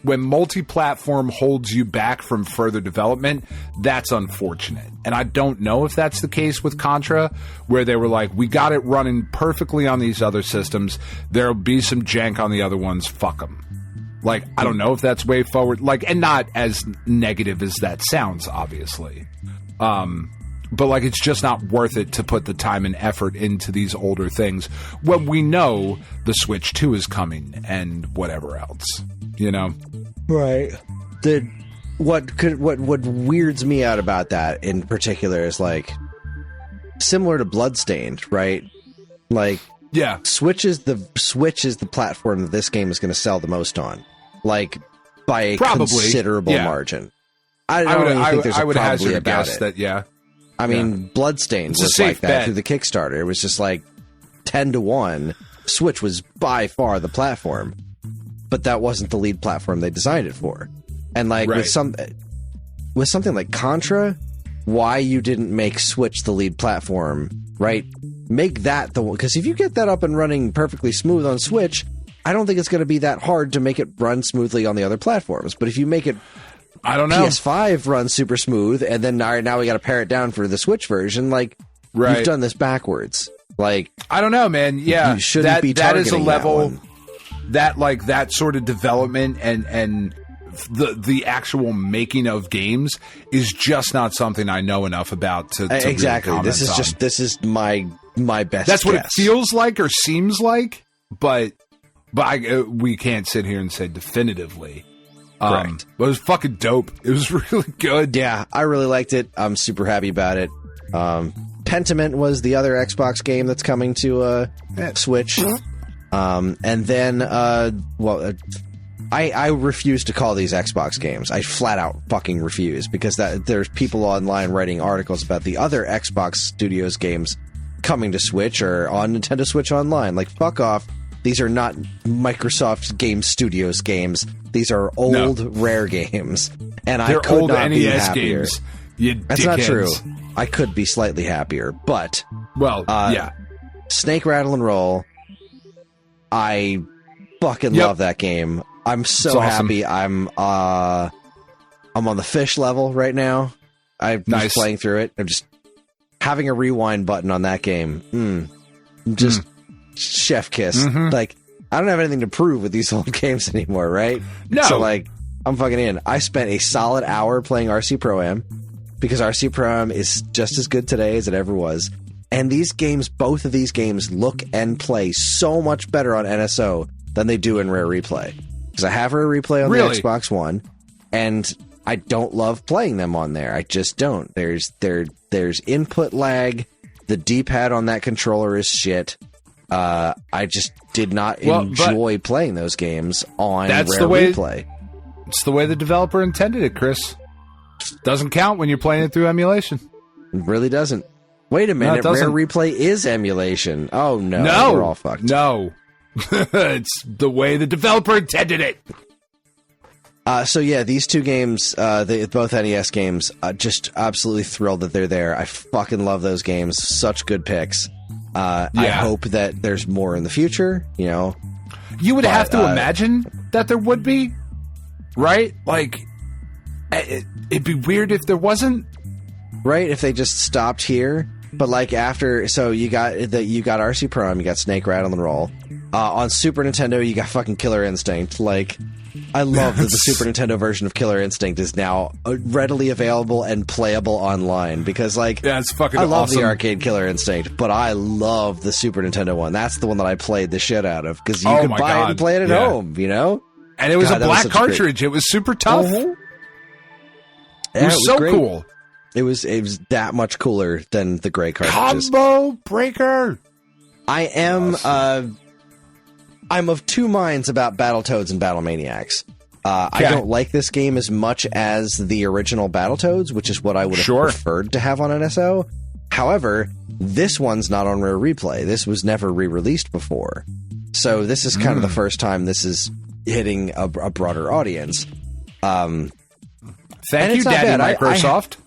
when multi-platform holds you back from further development, that's unfortunate. And I don't know if that's the case with Contra, where they were like, we got it running perfectly on these other systems. There'll be some jank on the other ones. Fuck them. Like, I don't know if that's way forward. Like, and not as negative as that sounds, obviously. But, like, it's just not worth it to put the time and effort into these older things when we know the Switch 2 is coming and whatever else, Right. What weirds me out about that in particular is, like, similar to Bloodstained, right? Like, yeah, Switch is the platform that this game is going to sell the most on, like, by a considerable margin. I don't think there's a probably about it. That, yeah. I mean, Bloodstained was like that through the Kickstarter. It was just like 10-1. Switch was by far the platform, but that wasn't the lead platform they designed it for. And like with something like Contra, why you didn't make Switch the lead platform, right? Make that the one, because if you get that up and running perfectly smooth on Switch, I don't think it's going to be that hard to make it run smoothly on the other platforms. But if you make it I don't know. PS5 runs super smooth, and then now we got to pare it down for the Switch version. Like, you've done this backwards. Like, I don't know, man. Yeah, you shouldn't be targeting that is a level that like that sort of development and the actual making of games is just not something I know enough about to exactly. Really This is my best. That's what guess. it feels like or seems like, but we can't sit here and say definitively. Correct. But it was fucking dope. It was really good. Yeah, I really liked it. I'm super happy about it. Pentiment was the other Xbox game that's coming to Switch. And then, I refuse to call these Xbox games. I flat out fucking refuse, because there's people online writing articles about the other Xbox Studios games coming to Switch or on Nintendo Switch Online. Like, fuck off. These are not Microsoft Game Studios games. These are old, rare games. And They're I could old not be NES happier. games. You That's dickheads. not true. I could be slightly happier, but... Well, yeah. Snake, Rattle, and Roll. I fucking love that game. I'm so awesome. happy. I'm on the fish level right now. I'm just playing through it. I'm just having a rewind button on that game. Just chef kiss. Like, I don't have anything to prove with these old games anymore, right? No. So, like, I'm fucking in. I spent a solid hour playing RC Pro-Am, because RC Pro-Am is just as good today as it ever was. And these games, both of these games, look and play so much better on NSO than they do in Rare Replay. Because I have Rare Replay on the Xbox One, and I don't love playing them on there. I just don't. There's input lag. The D-pad on that controller is shit. I just did not enjoy playing those games on Rare Replay. It's the way the developer intended it, Chris. Doesn't count when you're playing it through emulation. It really doesn't. Wait a minute. Rare Replay is emulation. Oh, no. We're all fucked. No. It's the way the developer intended it. So yeah, these two games, both NES games, just absolutely thrilled that they're there. I fucking love those games. Such good picks. I hope that there's more in the future, you know. You would have to imagine that there would be, right? Like, it'd be weird if there wasn't. Right, if they just stopped here. But like after, so you got RC Pro-Am, you got Snake, Rattle, and Roll. On Super Nintendo, you got fucking Killer Instinct. Like, I love that the Super Nintendo version of Killer Instinct is now readily available and playable online, because like, it's fucking I love awesome. the arcade Killer Instinct, but I love the Super Nintendo one. That's the one that I played the shit out of, because you could buy it and play it at home, you know? And it was a black cartridge. It was super tough. Yeah, it was so great. cool. It was that much cooler than the gray cartridges. Combo breaker. I am I'm of two minds about Battletoads and Battlemaniacs. I don't like this game as much as the original Battletoads, which is what I would have preferred to have on NSO. However, this one's not on Rare Replay. This was never re-released before. So this is kind of the first time this is hitting a broader audience. Thank you, Daddy Microsoft.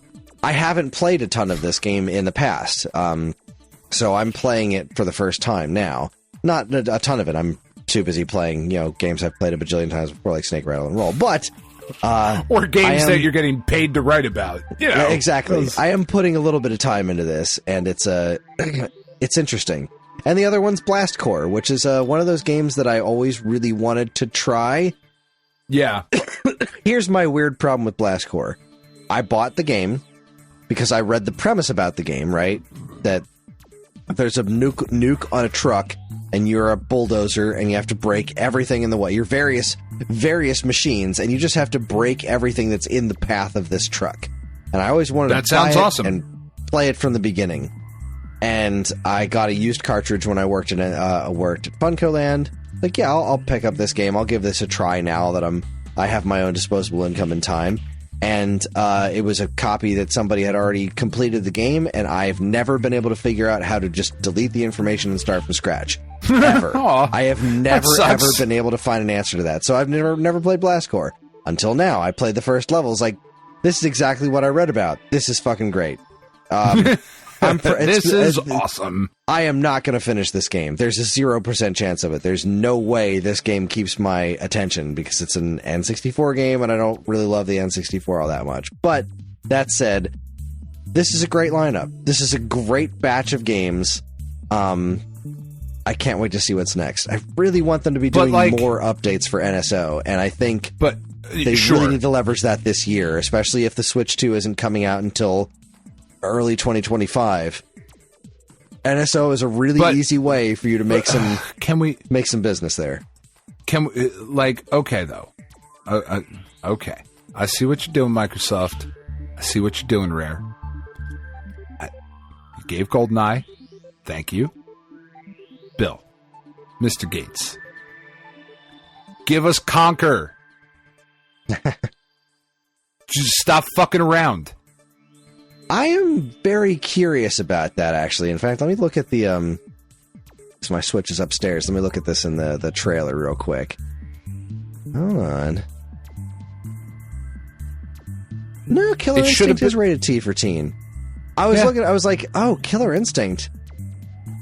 I haven't played a ton of this game in the past, so I'm playing it for the first time now. Not a ton of it. I'm too busy playing, games I've played a bajillion times before, like Snake, Rattle, and Roll. But or games that you're getting paid to write about. Yeah, exactly. I am putting a little bit of time into this, and it's interesting. And the other one's Blast Corps, which is one of those games that I always really wanted to try. Yeah. Here's my weird problem with Blast Corps. I bought the game because I read the premise about the game, right? That there's a nuke on a truck, and you're a bulldozer, and you have to break everything in the way. You're various machines, and you just have to break everything that's in the path of this truck. And I always wanted to buy it and play it from the beginning. And I got a used cartridge when I worked at Funko Land. Like, yeah, I'll pick up this game. I'll give this a try now that I have my own disposable income and time. And it was a copy that somebody had already completed the game, and I've never been able to figure out how to just delete the information and start from scratch. Ever. I have never, ever been able to find an answer to that. So I've never played Blast Corps. Until now. I played the first levels. Like, this is exactly what I read about. This is fucking great. This is awesome. I am not going to finish this game. There's a 0% chance of it. There's no way this game keeps my attention, because it's an N64 game, and I don't really love the N64 all that much. But that said, this is a great lineup. This is a great batch of games. I can't wait to see what's next. I really want them to be doing more updates for NSO, and I think... But They really need to leverage that this year, especially if the Switch 2 isn't coming out until early 2025. NSO is a really easy way for you to make make some business there. Can we, okay, though. Okay. I see what you're doing, Microsoft. I see what you're doing, Rare. You gave GoldenEye. Thank you. Bill. Mr. Gates. Give us Conquer. Just stop fucking around. I am very curious about that, actually. In fact, let me look at the... So my Switch is upstairs. Let me look at this in the trailer real quick. Hold on. No, Killer Instinct is rated T for teen. I was looking. I was like, oh, Killer Instinct.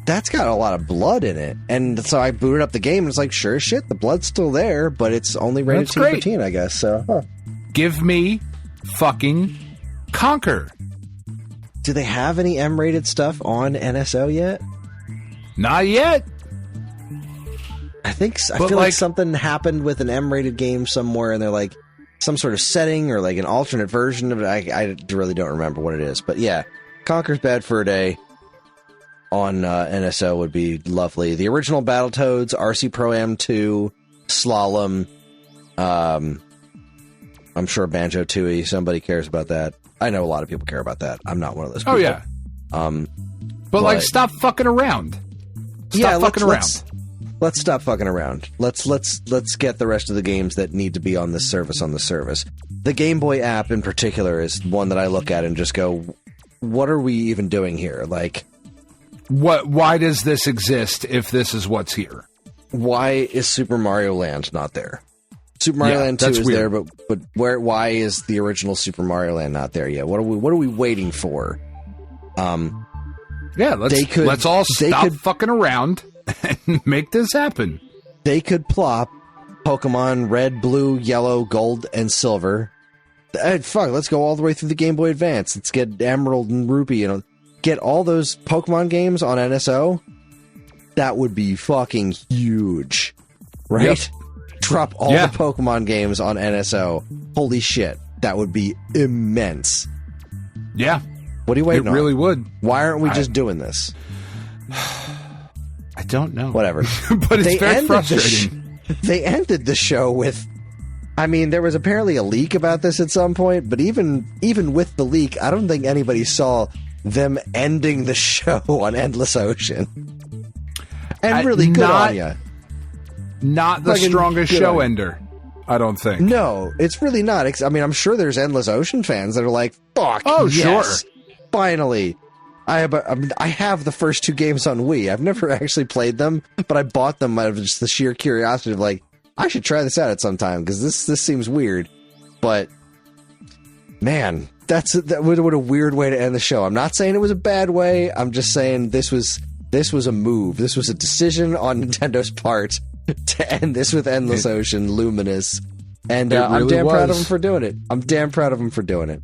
That's got a lot of blood in it. And so I booted up the game and it's like, sure as shit, the blood's still there, but it's only rated T for teen, I guess. So, Give me fucking Conquer. Do they have any M-rated stuff on NSO yet? Not yet. I feel like something happened with an M-rated game somewhere, and they're like some sort of setting or like an alternate version of it. I really don't remember what it is, but yeah, Conker's Bad Fur Day on NSO would be lovely. The original Battletoads, RC Pro-Am 2, Slalom. I'm sure Banjo-Tooie. Somebody cares about that. I know a lot of people care about that. I'm not one of those people. Oh yeah. But stop fucking around. Stop fucking around. Let's stop fucking around. Let's get the rest of the games that need to be on this service on the service. The Game Boy app in particular is one that I look at and just go, what are we even doing here? Like, why does this exist if this is what's here? Why is Super Mario Land not there? Super Mario Land 2 is weird. There, but why is the original Super Mario Land not there yet? What are we waiting for? Let's all stop fucking around and make this happen. They could plop Pokemon Red, Blue, Yellow, Gold, and Silver. Let's go all the way through the Game Boy Advance. Let's get Emerald and Ruby, get all those Pokemon games on NSO. That would be fucking huge, right? Yep. Drop all the Pokemon games on NSO. Holy shit, that would be immense. Yeah. What are you waiting on? It really would. Why aren't we just doing this? I don't know. Whatever. But it's very frustrating. They ended the show with... I mean, there was apparently a leak about this at some point, but even with the leak, I don't think anybody saw them ending the show on Endless Ocean. And really good on ya. Not the strongest show ender, I don't think. No, it's really not. I mean, I'm sure there's Endless Ocean fans that are like, fuck, yes, sure. Finally. I have the first 2 games on Wii. I've never actually played them, but I bought them out of just the sheer curiosity of like, I should try this out at some time because this seems weird. But man, what a weird way to end the show. I'm not saying it was a bad way. I'm just saying this was a move. This was a decision on Nintendo's part to end this with Endless Ocean, Luminous, and I'm damn proud of them for doing it.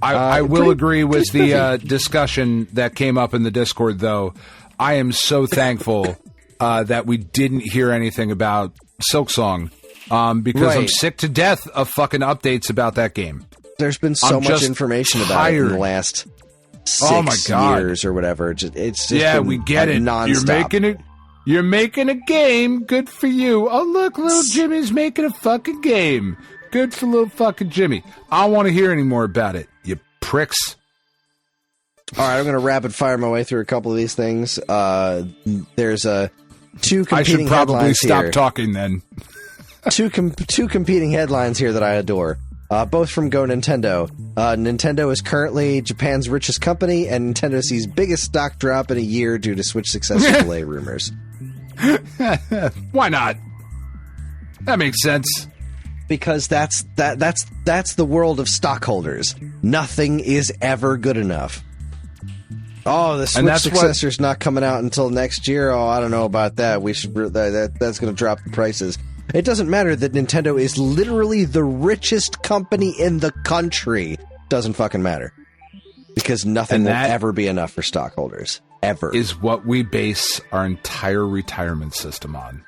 I will agree with the discussion that came up in the Discord, though. I am so thankful that we didn't hear anything about Silksong because I'm sick to death of fucking updates about that game. There's been so much information about it in the last 6 years or whatever. It's just we get it. Nonstop. You're making a game. Good for you. Oh, look, little Jimmy's making a fucking game. Good for little fucking Jimmy. I don't want to hear any more about it, you pricks. All right, I'm going to rapid fire my way through a couple of these things. There's 2 competing headlines. I should probably stop talking then. two competing headlines here that I adore. Both from Go Nintendo. Nintendo is currently Japan's richest company, and Nintendo sees biggest stock drop in a year due to Switch successful delay rumors. Why not? That makes sense. Because that's the world of stockholders. Nothing is ever good enough. Oh, the Switch successor's not coming out until next year. Oh, I don't know about that. That's going to drop the prices. It doesn't matter that Nintendo is literally the richest company in the country. Doesn't fucking matter. Because nothing will ever be enough for stockholders. Ever. Is what we base our entire retirement system on.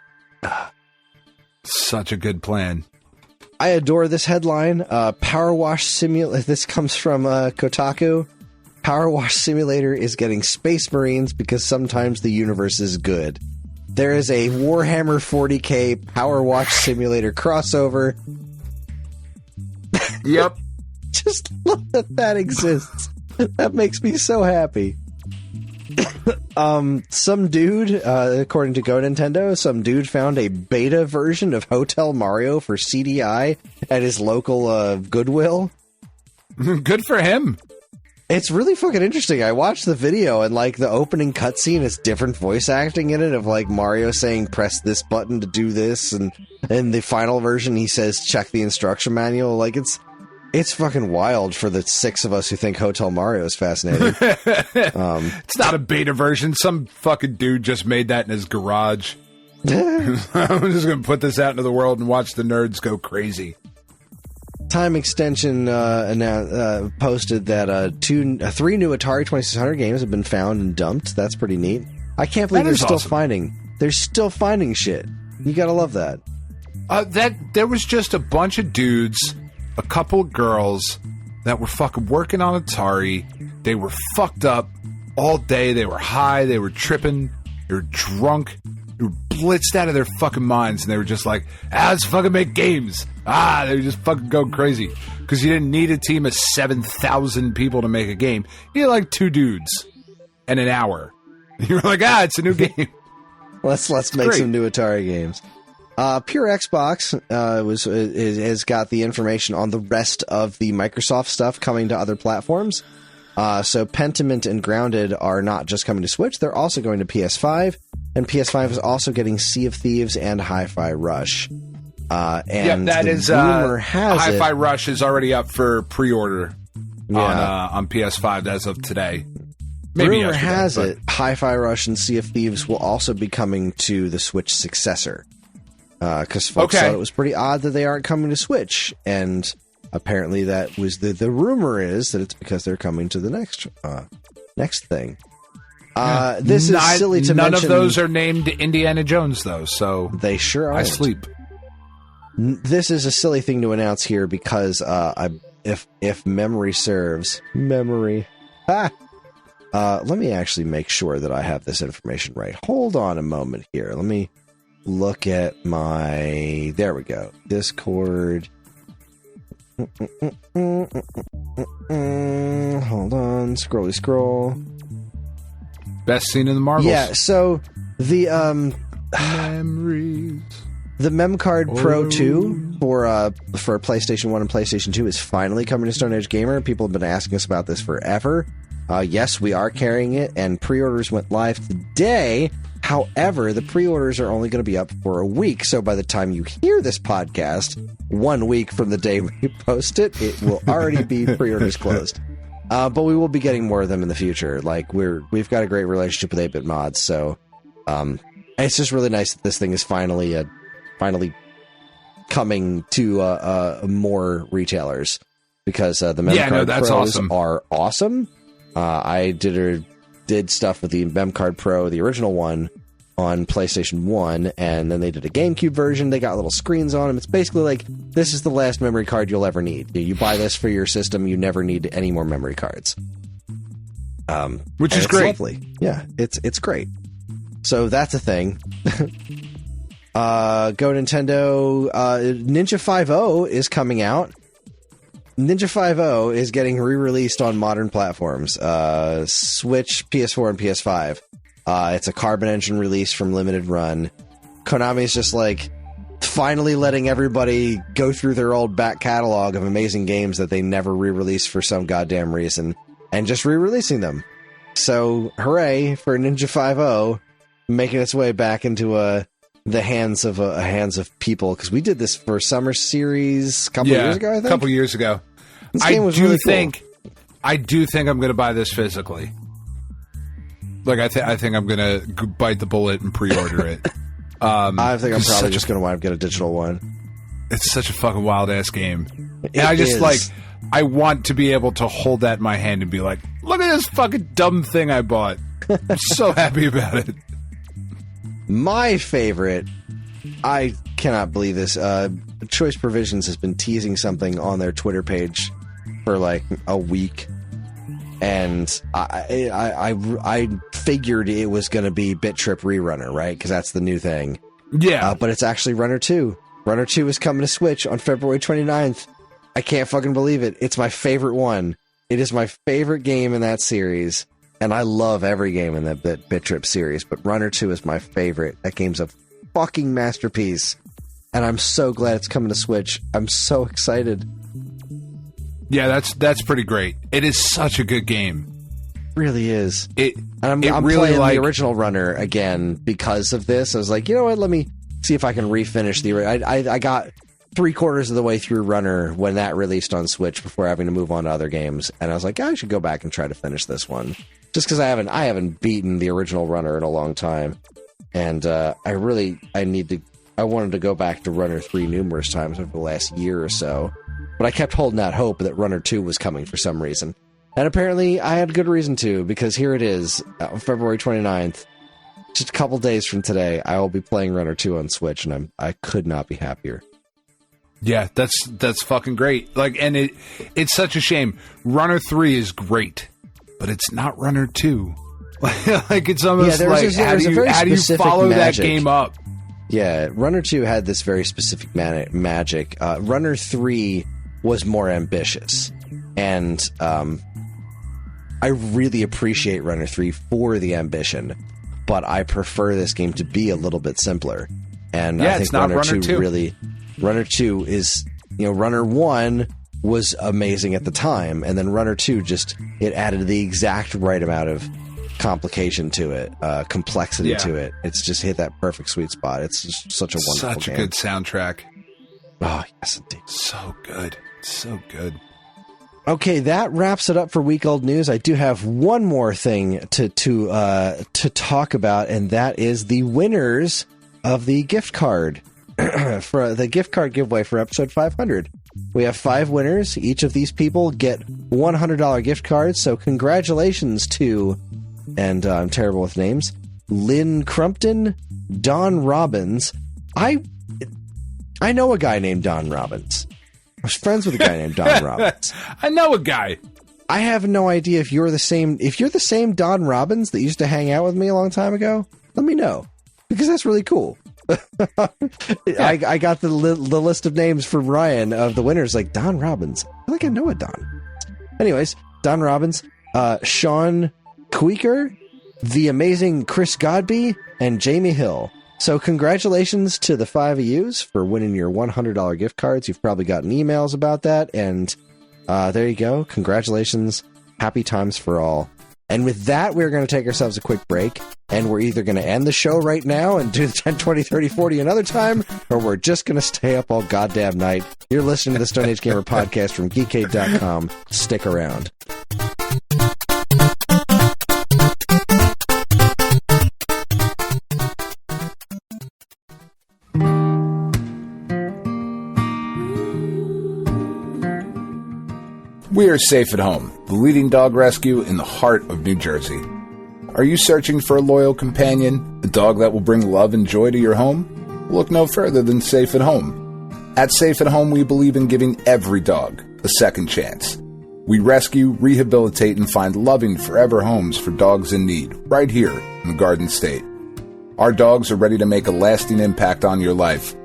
Such a good plan. I adore this headline. Power Wash Simulator. This comes from Kotaku. Power Wash Simulator is getting Space Marines because sometimes the universe is good. There is a Warhammer 40k Power Wash Simulator crossover. Yep. Just love that exists. That makes me so happy. Some dude, according to Go Nintendo, some dude found a beta version of Hotel Mario for CDI at his local Goodwill. Good for him. It's really fucking interesting. I watched the video, and like the opening cutscene is different voice acting in it of like Mario saying press this button to do this, and in the final version he says check the instruction manual. Like it's fucking wild for the six of us who think Hotel Mario is fascinating. It's not a beta version. Some fucking dude just made that in his garage. I'm just going to put this out into the world and watch the nerds go crazy. Time Extension posted that 3 new Atari 2600 games have been found and dumped. That's pretty neat. I can't believe they're still finding shit. You gotta love that. There was just a bunch of dudes, a couple of girls that were fucking working on Atari. They were fucked up all day. They were high. They were tripping. They were drunk. They were blitzed out of their fucking minds, and they were just like, let's fucking make games. They were just fucking going crazy. Because you didn't need a team of 7,000 people to make a game. You had like 2 dudes and an hour. You were like, it's a new game. Let's make some new Atari games. Pure Xbox has got the information on the rest of the Microsoft stuff coming to other platforms. So Pentiment and Grounded are not just coming to Switch, they're also going to PS5, and PS5 is also getting Sea of Thieves and Hi-Fi Rush. And that is rumor has Hi-Fi Rush is already up for pre-order on PS5 as of today. Maybe rumor has it Hi-Fi Rush and Sea of Thieves will also be coming to the Switch successor. Because folks thought it was pretty odd that they aren't coming to Switch, and apparently that was the rumor is that it's because they're coming to the next thing. This is silly to mention. None of those are named Indiana Jones, though, so they sure aren't. I sleep. This is a silly thing to announce here because if memory serves, let me actually make sure that I have this information right. Hold on a moment here. Let me look at there we go. Discord. Hold on. Scroll. Best scene in the Marvels. Yeah, so the memories. The MemCard Pro 2 for PlayStation 1 and PlayStation 2 is finally coming to Stone Age Gamer. People have been asking us about this forever. Yes, we are carrying it, and pre-orders went live today. However, the pre-orders are only going to be up for a week, so by the time you hear this podcast, 1 week from the day we post it, it will already be pre-orders closed. But we will be getting more of them in the future. Like we've got a great relationship with 8-Bit Mods, so it's just really nice that this thing is finally coming to more retailers, because the MemCard Pros are awesome. I did stuff with the MemCard Pro, the original one, on PlayStation 1, and then they did a GameCube version. They got little screens on them. It's basically like, this is the last memory card you'll ever need. You buy this for your system, you never need any more memory cards. Which is great. Lovely. Yeah, it's great. So that's a thing. Go Nintendo. Ninja 5.0 is coming out. Ninja 5.0 is getting re-released on modern platforms. Switch, PS4, and PS5. It's a Carbon Engine release from Limited Run. Konami's just like finally letting everybody go through their old back catalog of amazing games that they never re-released for some goddamn reason, and just re-releasing them. So, hooray for Ninja 5.0 making its way back into the hands of people, because we did this for Summer Series a couple years ago, I think. A couple years ago. This game was really cool. I do think I'm going to buy this physically. Like, I think I'm going to bite the bullet and pre-order it. I think I'm probably just going to wind up getting a digital one. It's such a fucking wild-ass game. And I just, like, I want to be able to hold that in my hand and be like, look at this fucking dumb thing I bought. I'm so happy about it. My favorite, I cannot believe this, Choice Provisions has been teasing something on their Twitter page for like a week, and I figured it was going to be Bit Trip Rerunner, right? Because that's the new thing. Yeah. But it's actually Runner 2. Runner 2 is coming to Switch on February 29th. I can't fucking believe it. It's my favorite one. It is my favorite game in that series, and I love every game in that Bit Trip series, but Runner 2 is my favorite. That game's a fucking masterpiece, and I'm so glad it's coming to Switch. I'm so excited. Yeah, that's pretty great. It is such a good game. Really is. I'm really playing the original Runner again because of this. I was like, you know what? Let me see if I can refinish the. I got 3/4 of the way through Runner when that released on Switch before having to move on to other games, and I was like, I should go back and try to finish this one just because I haven't beaten the original Runner in a long time, and I wanted to go back to Runner 3 numerous times over the last year or so, but I kept holding out hope that Runner 2 was coming for some reason. And apparently I had good reason to, because here it is, on February 29th. Just a couple days from today, I will be playing Runner 2 on Switch, and I could not be happier. Yeah, that's fucking great. Like, and it's such a shame. Runner 3 is great, but it's not Runner 2. Like, it's almost how do you follow magic. That game up? Yeah, Runner 2 had this very specific magic. Runner 3 was more ambitious, and I really appreciate Runner 3 for the ambition, but I prefer this game to be a little bit simpler. And I think Runner 2 really... Runner 2 is... Runner 1 was amazing at the time, and then Runner 2 it added the exact right amount of complication to it, complexity to it. It's just hit that perfect sweet spot. It's just such a wonderful game. Such a good soundtrack. Oh, yes, indeed. So good. So good. Okay, that wraps it up for Week Old News. I do have one more thing to talk about, and that is the winners of the gift card for the gift card giveaway for episode 500. We have 5 winners. Each of these people get $100 gift cards. So congratulations to, and I'm terrible with names, Lynn Crumpton, Don Robbins. I know a guy named Don Robbins. I was friends with a guy named Don Robbins. I know a guy. I have no idea if you're the same. If you're the same Don Robbins that used to hang out with me a long time ago, let me know, because that's really cool. I got the list of names from Ryan of the winners, like Don Robbins. I feel like I know a Don. Anyways, Don Robbins, Sean Queeker, the amazing Chris Godby, and Jamie Hill. So congratulations to the 5 of yous for winning your $100 gift cards. You've probably gotten emails about that, and there you go. Congratulations. Happy times for all. And with that, we're going to take ourselves a quick break, and we're either going to end the show right now and do the 10, 20, 30, 40 another time, or we're just going to stay up all goddamn night. You're listening to the Stone Age Gamer podcast from Geekade.com. Stick around. We are Safe at Home, the leading dog rescue in the heart of New Jersey. Are you searching for a loyal companion, a dog that will bring love and joy to your home? Look no further than Safe at Home. At Safe at Home, we believe in giving every dog a second chance. We rescue, rehabilitate, and find loving forever homes for dogs in need, right here in the Garden State. Our dogs are ready to make a lasting impact on your life.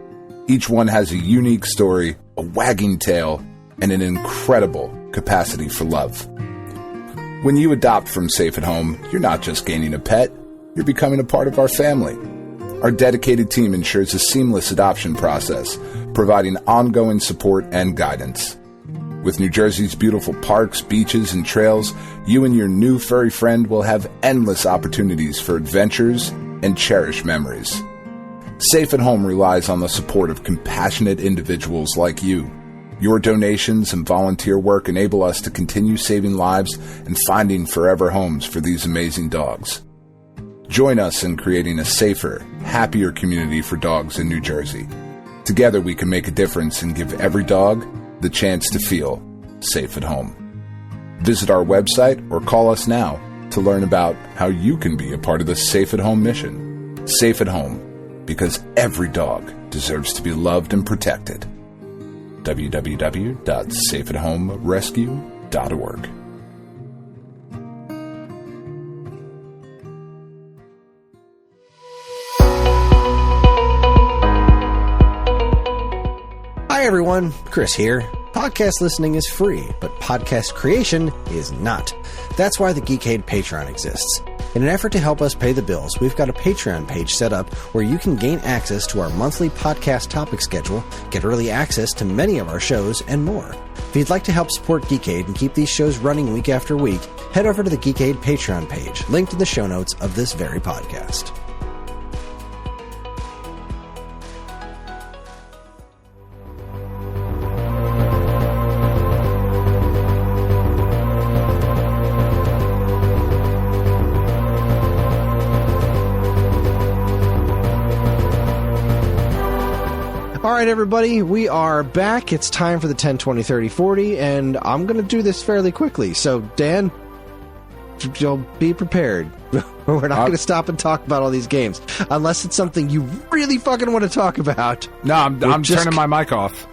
Each one has a unique story, a wagging tail, and an incredible capacity for love. When you adopt from Safe at Home, you're not just gaining a pet, you're becoming a part of our family. Our dedicated team ensures a seamless adoption process, providing ongoing support and guidance. With New Jersey's beautiful parks, beaches, and trails, you and your new furry friend will have endless opportunities for adventures and cherished memories. Safe at Home relies on the support of compassionate individuals like you. Your donations and volunteer work enable us to continue saving lives and finding forever homes for these amazing dogs. Join us in creating a safer, happier community for dogs in New Jersey. Together we can make a difference and give every dog the chance to feel safe at home. Visit our website or call us now to learn about how you can be a part of the Safe at Home mission. Safe at Home, because every dog deserves to be loved and protected. www.safeathomerescue.org. Hi everyone, Chris here. Podcast listening is free, but podcast creation is not. That's why the Geekade Patreon exists. In an effort to help us pay the bills, we've got a Patreon page set up where you can gain access to our monthly podcast topic schedule, get early access to many of our shows, and more. If you'd like to help support Geekade and keep these shows running week after week, head over to the Geekade Patreon page, linked in the show notes of this very podcast. All right, everybody, we are back. It's time for the 10, 20, 30, 40, and I'm going to do this fairly quickly. So, Dan, you'll be prepared. We're not going to stop and talk about all these games, unless it's something you really fucking want to talk about. No, I'm turning my mic off.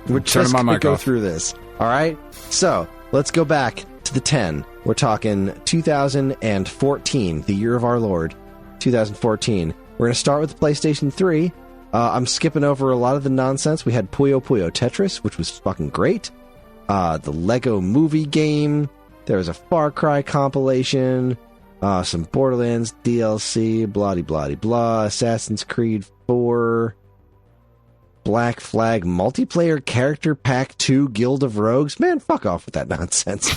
We're just going to go through this. All right? So, let's go back to the 10. We're talking 2014, the year of our Lord, 2014. We're going to start with the PlayStation 3. I'm skipping over a lot of the nonsense. We had Puyo Puyo Tetris, which was fucking great. The Lego Movie game. There was a Far Cry compilation. Some Borderlands DLC. Blah-de-blah-de-blah. Assassin's Creed 4. Black Flag Multiplayer Character Pack 2 Guild of Rogues. Man, fuck off with that nonsense.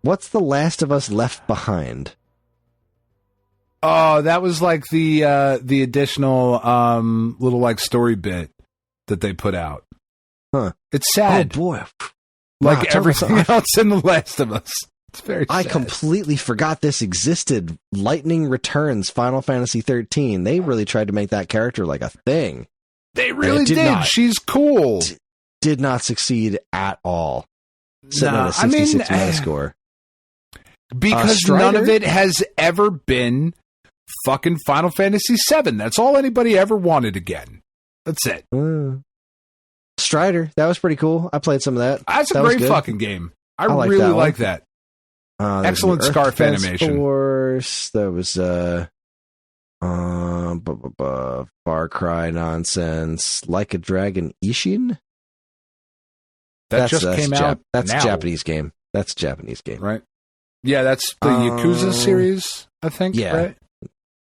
What's The Last of Us Left Behind? Oh, that was like the additional little like story bit that they put out. Huh. It's sad. Oh boy. Like wow, everything else in The Last of Us. It's very sad. I completely forgot this existed. Lightning Returns Final Fantasy 13. They really tried to make that character like a thing. They really did. She's cool. Did not succeed at all. Sitting at a 66 Metascore. Because none of it has ever been fucking Final Fantasy VII. That's all anybody ever wanted again. That's it. Strider, that was pretty cool. I played some of that. That's a great fucking game. I really like that. Excellent scarf animation. Force. There was Far Cry nonsense. Like a Dragon Ishin. That just came out. That's now. a Japanese game. That's a Japanese game. Right. Yeah, that's the Yakuza series, I think. Yeah. Right?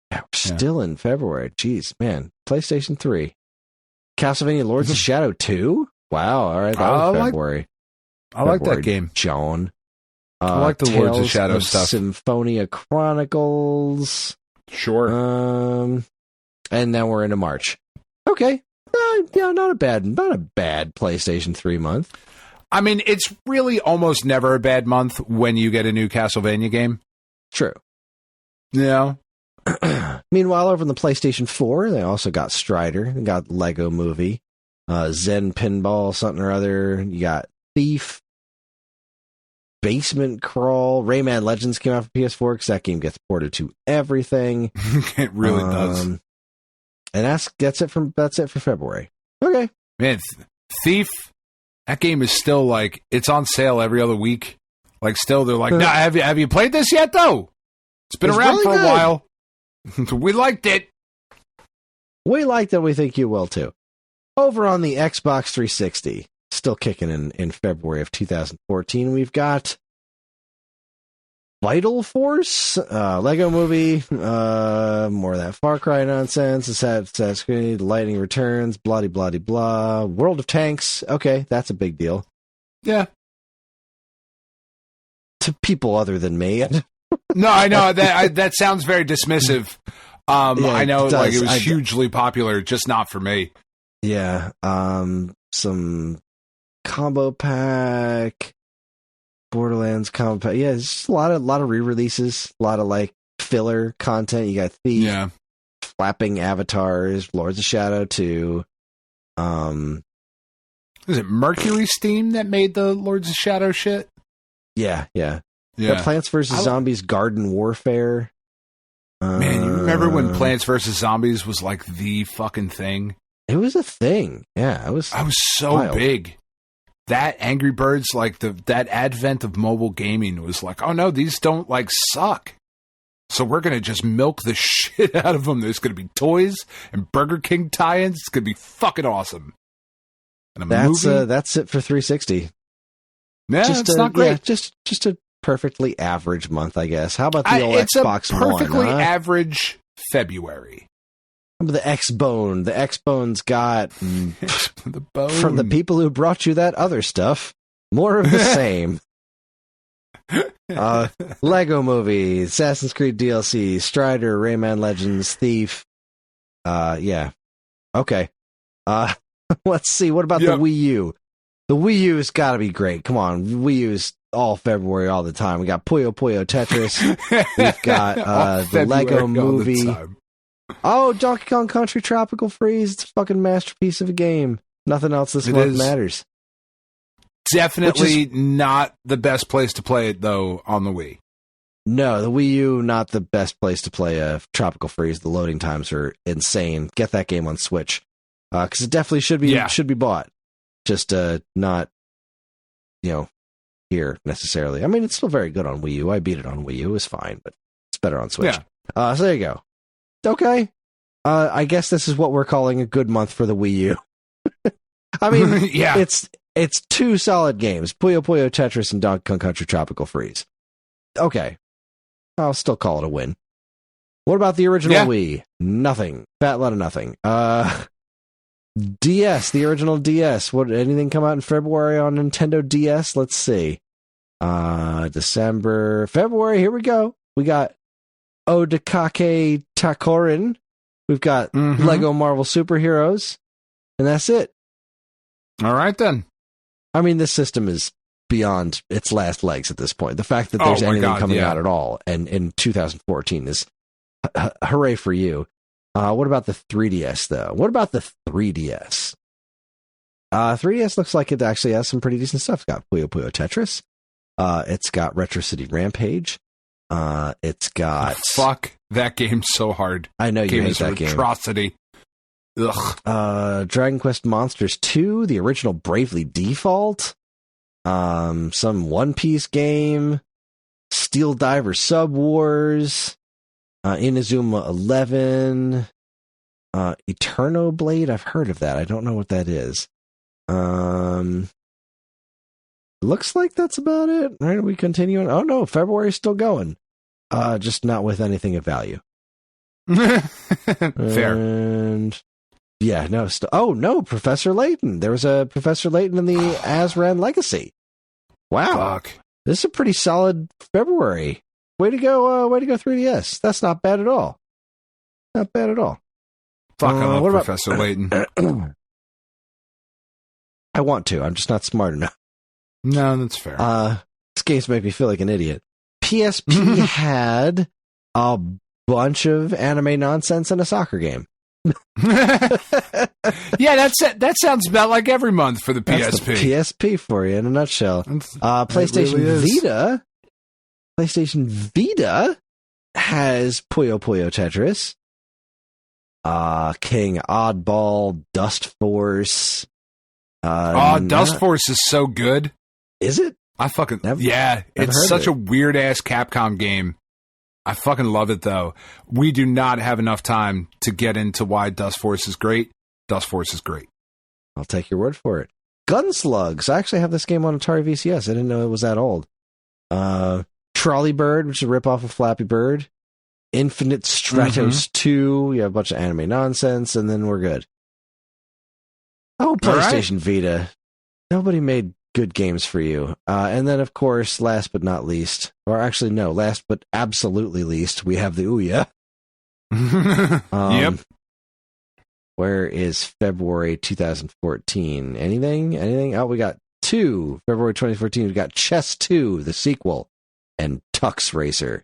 Yeah, we're still in February. Jeez, man. PlayStation 3. Castlevania Lords of Shadow 2? Wow, all right. That was February. I like that game. John. I like the Tales Lords of Shadow of stuff. Symphonia Chronicles. Sure. And now we're into March. Okay. Yeah, not a bad PlayStation 3 month. I mean, it's really almost never a bad month when you get a new Castlevania game. True. Yeah. Meanwhile, over on the PlayStation 4, they also got Strider. They got Lego Movie, Zen Pinball, something or other. You got Thief, Basement Crawl. Rayman Legends came out for PS4 because that game gets ported to everything. It really does. And that's it for February. Okay. Man, Thief. That game is still like, it's on sale every other week. Like, still, they're like, nah, have you played this yet, though? It's been around really for a while. We liked it. We liked it. We think you will, too. Over on the Xbox 360, still kicking in February of 2014, we've got Vital Force, Lego Movie, more of that Far Cry nonsense, Assassin's Creed, Lightning Returns, blah-de-blah-de-blah, World of Tanks. Okay, that's a big deal. Yeah. To people other than me. No, I know that sounds very dismissive. Yeah, I know, like it was hugely popular, just not for me. Yeah, some combo pack, Borderlands combo pack. Yeah, it's just a lot of re-releases, a lot of like filler content. You got Thief, Flapping Avatars, Lords of Shadow 2. Is it Mercury Steam that made the Lords of Shadow shit? Yeah. Plants vs. Zombies Garden Warfare. Man, you remember when Plants vs. Zombies was like the fucking thing? It was a thing. Yeah, I was so wild. big. That Angry Birds, like that advent of mobile gaming was like, oh no, these don't like suck. So we're going to just milk the shit out of them. There's going to be toys and Burger King tie-ins. It's going to be fucking awesome. And that's it for 360. Yeah, it's not great. Yeah, just a perfectly average month, I guess. How about the old Xbox One? It's a perfectly average February. How about the X-Bone? The X-Bone's got the bone. From the people who brought you that other stuff. More of the same. Lego Movie, Assassin's Creed DLC, Strider, Rayman Legends, Thief. Yeah. Okay. Let's see. What about the Wii U? The Wii U's got to be great. Come on. Wii U's all February all the time. We got Puyo Puyo Tetris. We've got the Lego Movie. Oh, Donkey Kong Country Tropical Freeze. It's a fucking masterpiece of a game. Nothing else this month matters. Definitely not the best place to play it, though, on the Wii. No, the Wii U, not the best place to play Tropical Freeze. The loading times are insane. Get that game on Switch. Because it definitely should be bought. Just not, here necessarily. I mean, it's still very good on Wii U. I beat it on Wii U. It was fine, but it's better on Switch. Yeah. So there you go. Okay. I guess this is what we're calling a good month for the Wii U. I mean, yeah. It's two solid games, Puyo Puyo Tetris and Donkey Kong Country Tropical Freeze. Okay. I'll still call it a win. What about the original Wii? Nothing. Fat lot of nothing. DS, the original DS. Anything come out in February on Nintendo DS? Let's see. December, February, here we go. We got Odakake Takorin. We've got Lego Marvel Superheroes. And that's it. All right, then. I mean, this system is beyond its last legs at this point. The fact that there's anything coming out at all and in 2014 is hooray for you. What about the 3DS, though? What about the 3DS? 3DS looks like it actually has some pretty decent stuff. It's got Puyo Puyo Tetris. It's got Retro City Rampage. It's got... Fuck that game so hard. I know you hate that game. Atrocity. Ugh. Dragon Quest Monsters 2, the original Bravely Default, some One Piece game, Steel Diver Sub Wars, Inazuma 11, Eterno Blade. I've heard of that. I don't know what that is. Looks like that's about it. All right, are we continuing? Oh no, February's still going. Just not with anything of value. Fair. And yeah, no. Oh no, Professor Layton. There was a Professor Layton in the Azran Legacy. Wow, fuck. This is a pretty solid February. Way to go! Way to go, 3DS. That's not bad at all. Not bad at all. Fuck, I love Professor Layton. I want to. I'm just not smart enough. No, that's fair. This game's make me feel like an idiot. PSP had a bunch of anime nonsense and a soccer game. Yeah, that sounds about like every month for the PSP. That's the PSP for you in a nutshell. PlayStation Vita. PlayStation Vita has Puyo Puyo Tetris, King Oddball, Dust Force. Dust Force is so good. Is it? I fucking it's such a weird ass Capcom game. I fucking love it though. We do not have enough time to get into why Dust Force is great. Dust Force is great. I'll take your word for it. Gunslugs. I actually have this game on Atari VCS. I didn't know it was that old. Trolley Bird, which is a ripoff of Flappy Bird. Infinite Stratos 2. You have a bunch of anime nonsense, and then we're good. Oh, PlayStation Vita. Nobody made good games for you. And then, of course, last but not least, or actually, no, last but absolutely least, we have the Ouya. Yep. Where is February 2014? Anything? Oh, we got two. February 2014, we got Chess 2, the sequel, and Tux Racer.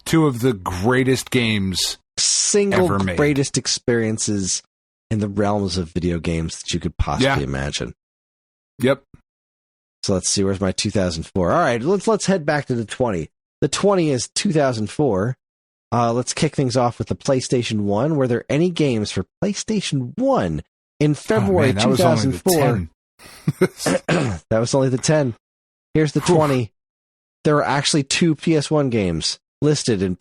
Two of the greatest games ever made. Greatest experiences in the realms of video games that you could possibly imagine. Yep. So let's see, where's my 2004? All right, let's head back to the 20. The 20 is 2004. Let's kick things off with the PlayStation 1. Were there any games for PlayStation 1 in February 2004? That was only the 10. Here's the 20. There were actually 2 PS1 games listed in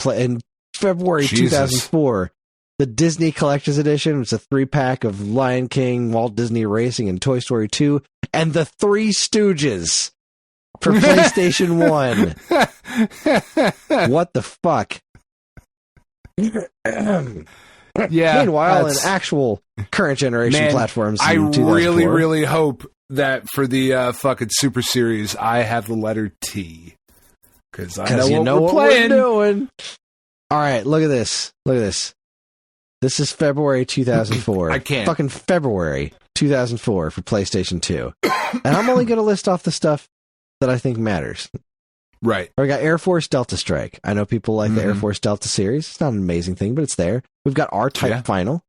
February 2004. The Disney Collector's Edition was a 3-pack of Lion King, Walt Disney Racing, and Toy Story 2, and the Three Stooges for PlayStation 1. What the fuck? Yeah. Meanwhile, in actual current generation platforms, I in 2004, really hope that for the fucking Super Series, I have the letter T. Because I know what we're playing. Doing. All right, look at this. Look at this. This is February 2004. I can't. Fucking February 2004 for PlayStation 2. And I'm only going to list off the stuff that I think matters. Right. We got Air Force Delta Strike. I know people like the Air Force Delta series. It's not an amazing thing, but it's there. We've got R-Type Final,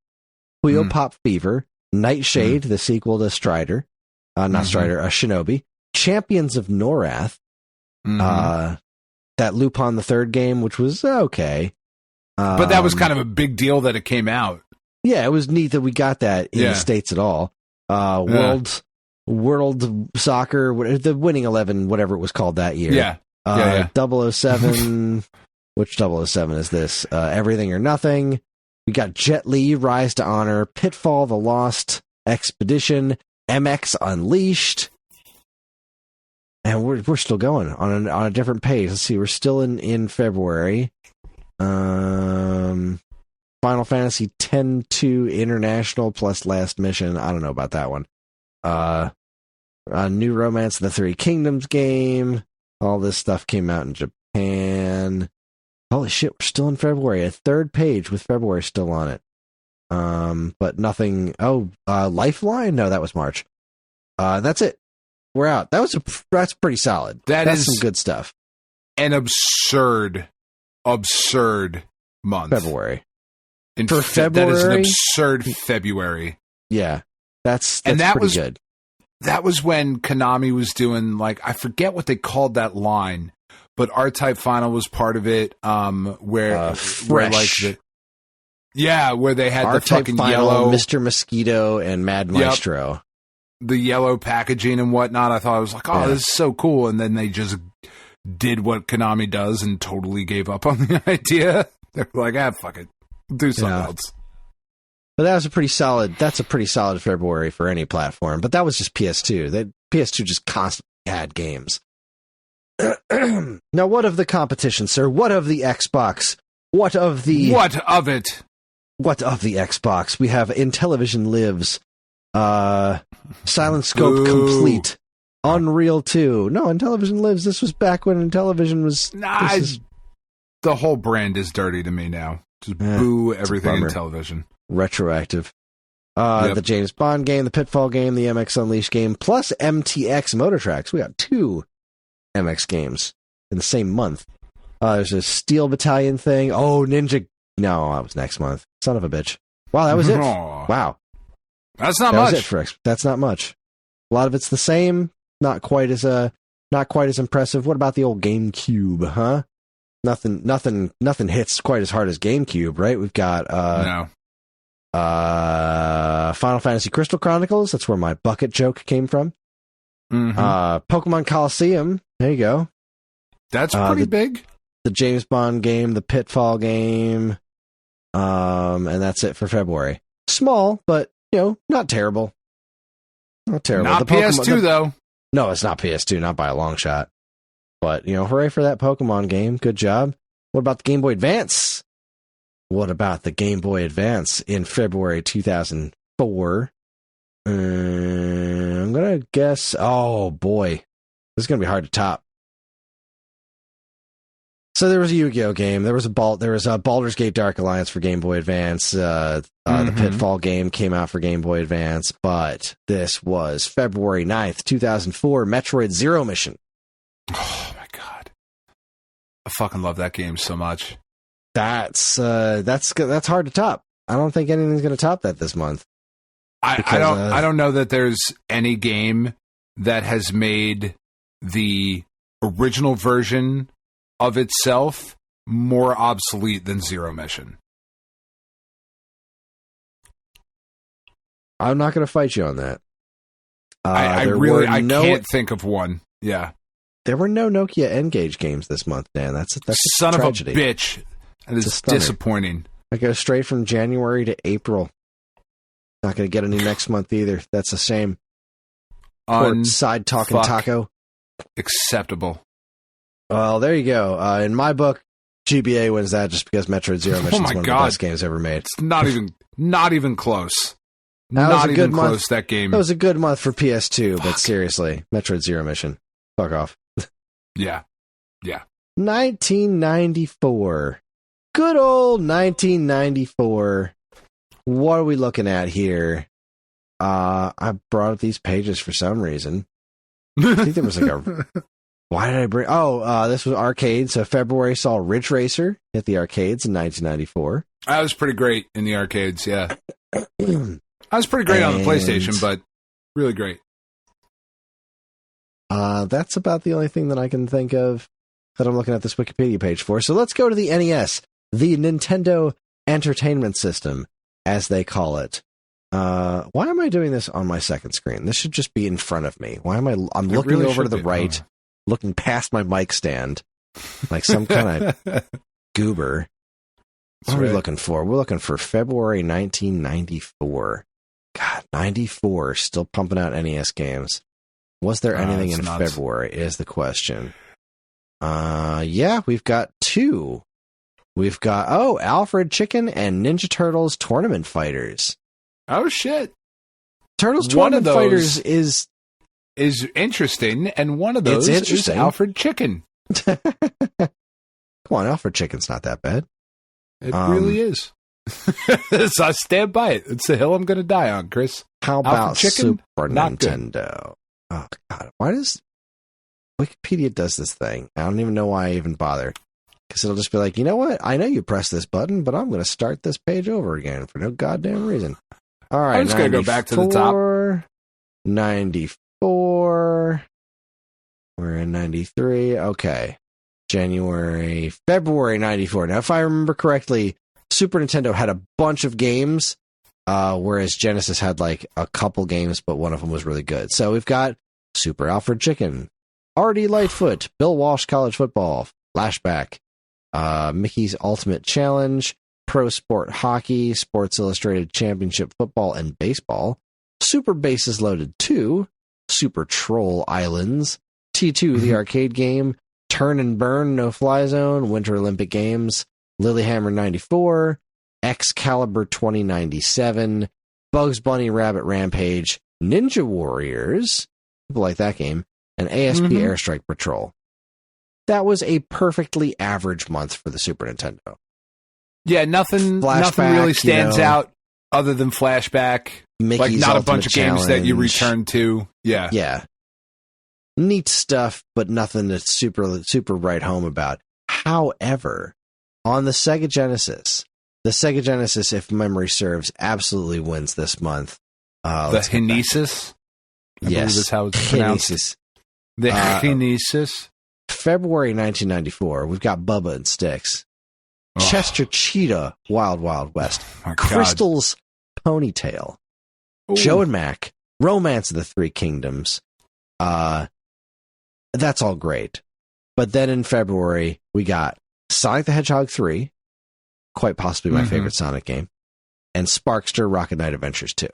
Puyo Pop Fever, Nightshade, the sequel to Strider. Not Strider, Shinobi. Champions of Norath. That Lupin the Third game, which was okay. But that was kind of a big deal that it came out. Yeah, it was neat that we got that in the States at all. World Soccer, the Winning 11, whatever it was called that year. 007, which 007 is this? Everything or Nothing. We got Jet Li, Rise to Honor, Pitfall, The Lost Expedition, MX Unleashed. And we're still going on a different page. Let's see, we're still in February. Final Fantasy X-2 International plus Last Mission. I don't know about that one. New Romance of the Three Kingdoms game. All this stuff came out in Japan. Holy shit, we're still in February. A third page with February still on it. But nothing. Lifeline? No, that was March. That's it. We're out. That's pretty solid. That's some good stuff. An absurd month. February. For February? That is an absurd February. Yeah. That's pretty good. That was when Konami was doing, I forget what they called that line, but R-Type Final was part of it, where they had R-Type the fucking Final, yellow Mr. Mosquito and Mad Maestro. The yellow packaging and whatnot. I thought, I was like, this is so cool. And then they just did what Konami does and totally gave up on the idea. They're like, fuck it. Do something else. But that's a pretty solid February for any platform. But that was just PS2. PS2 just constantly had games. Now, what of the competition, sir? What of the Xbox? What of it? What of the Xbox? We have Intellivision Lives, Silent Scope Complete, Unreal 2. No, Intellivision Lives. This was back when Intellivision was... The whole brand is dirty to me now. Just boo everything in television. Retroactive. The James Bond game, the Pitfall game, the MX Unleashed game, plus MTX Motor Tracks. We got 2 MX games in the same month. There's a Steel Battalion thing. Oh, Ninja... No, that was next month. Son of a bitch. Wow, that was it. Wow. That's not much. Was it for That's not much. A lot of it's the same. Not quite as impressive. What about the old GameCube, huh? Nothing hits quite as hard as GameCube, right? We've got Final Fantasy Crystal Chronicles. That's where my bucket joke came from. Pokemon Coliseum. There you go. That's pretty big. The James Bond game, the Pitfall game, and that's it for February. Small, but not terrible. Not terrible. Not PS2 though. No, it's not PS2, not by a long shot. But hooray for that Pokemon game. Good job. What about the Game Boy Advance? What about the Game Boy Advance in February 2004? I'm gonna guess. Oh boy, this is gonna be hard to top. So there was a Yu-Gi-Oh game. There was a Baldur's Gate Dark Alliance for Game Boy Advance. The Pitfall game came out for Game Boy Advance, but this was February 9th, 2004. Metroid Zero Mission. Oh my god, I fucking love that game so much. That's hard to top. I don't think anything's going to top that this month. I don't know that there's any game that has made the original version of itself more obsolete than Zero Mission? I'm not going to fight you on that. I can't think of one. Yeah. There were no Nokia N-Gage games this month, Dan. That's a Son tragedy. of a bitch. That is disappointing. I go straight from January to April. Not going to get any next month either. That's a shame. Side talking taco. Acceptable. Well, there you go. In my book, GBA wins that just because Metroid Zero Mission is one of the best games ever made. It's not even close. That not even close, that game. That was a good month for PS2, but seriously, Metroid Zero Mission. Fuck off. Yeah. 1994. Good old 1994. What are we looking at here? I brought up these pages for some reason. I think there was like a... Why did I bring... this was arcade. So February saw Ridge Racer hit the arcades in 1994. That was pretty great in the arcades, yeah. That was pretty great on the PlayStation, but really great. That's about the only thing that I can think of that I'm looking at this Wikipedia page for. So let's go to the NES, the Nintendo Entertainment System, as they call it. Why am I doing this on my second screen? This should just be in front of me. Why am I? I'm looking really over to the right, looking past my mic stand, like some kind of goober. What are we looking for? We're looking for February 1994. God, 94, still pumping out NES games. Was there anything in February is the question. Yeah, we've got two. We've got, Alfred Chicken and Ninja Turtles Tournament Fighters. Oh, shit. Turtles Tournament Fighters is interesting, and one of those is Alfred Chicken. Come on, Alfred Chicken's not that bad. It really is. So I stand by it. It's the hill I'm going to die on, Chris. How about Chicken? Super Nintendo? Oh, God. Why does Wikipedia does this thing? I don't even know why I even bother. Because it'll just be like, you know what? I know you pressed this button, but I'm going to start this page over again for no goddamn reason. All right. I'm just going to go back to the top. 94. We're in 93. Okay. February 94. Now, if I remember correctly, Super Nintendo had a bunch of games, whereas Genesis had like a couple games, but one of them was really good. So we've got Super Alfred Chicken, R.D. Lightfoot, Bill Walsh College Football, Flashback, Mickey's Ultimate Challenge, Pro Sport Hockey, Sports Illustrated Championship Football and Baseball, Super Bases Loaded 2, Super Troll Islands, T2, the arcade game, Turn and Burn, No Fly Zone, Winter Olympic Games, Lilyhammer 94, Excalibur 2097, Bugs Bunny Rabbit Rampage, Ninja Warriors, people like that game, and ASP Airstrike Patrol. That was a perfectly average month for the Super Nintendo. Yeah, nothing really stands out other than Flashback. Mickey's like not Ultimate a bunch of games Challenge. that you return to. Yeah. Yeah. Neat stuff, but nothing to super write home about. However, on the Sega Genesis, if memory serves, absolutely wins this month. The Genesis? I believe that's how it's pronounced. The Genesis. February 1994, we've got Bubba and Sticks. Chester Cheetah, Wild Wild West. Crystal's Ponytail. Ooh. Joe and Mac, Romance of the Three Kingdoms. That's all great. But then in February, we got Sonic the Hedgehog 3, quite possibly my favorite Sonic game, and Sparkster Rocket Knight Adventures 2.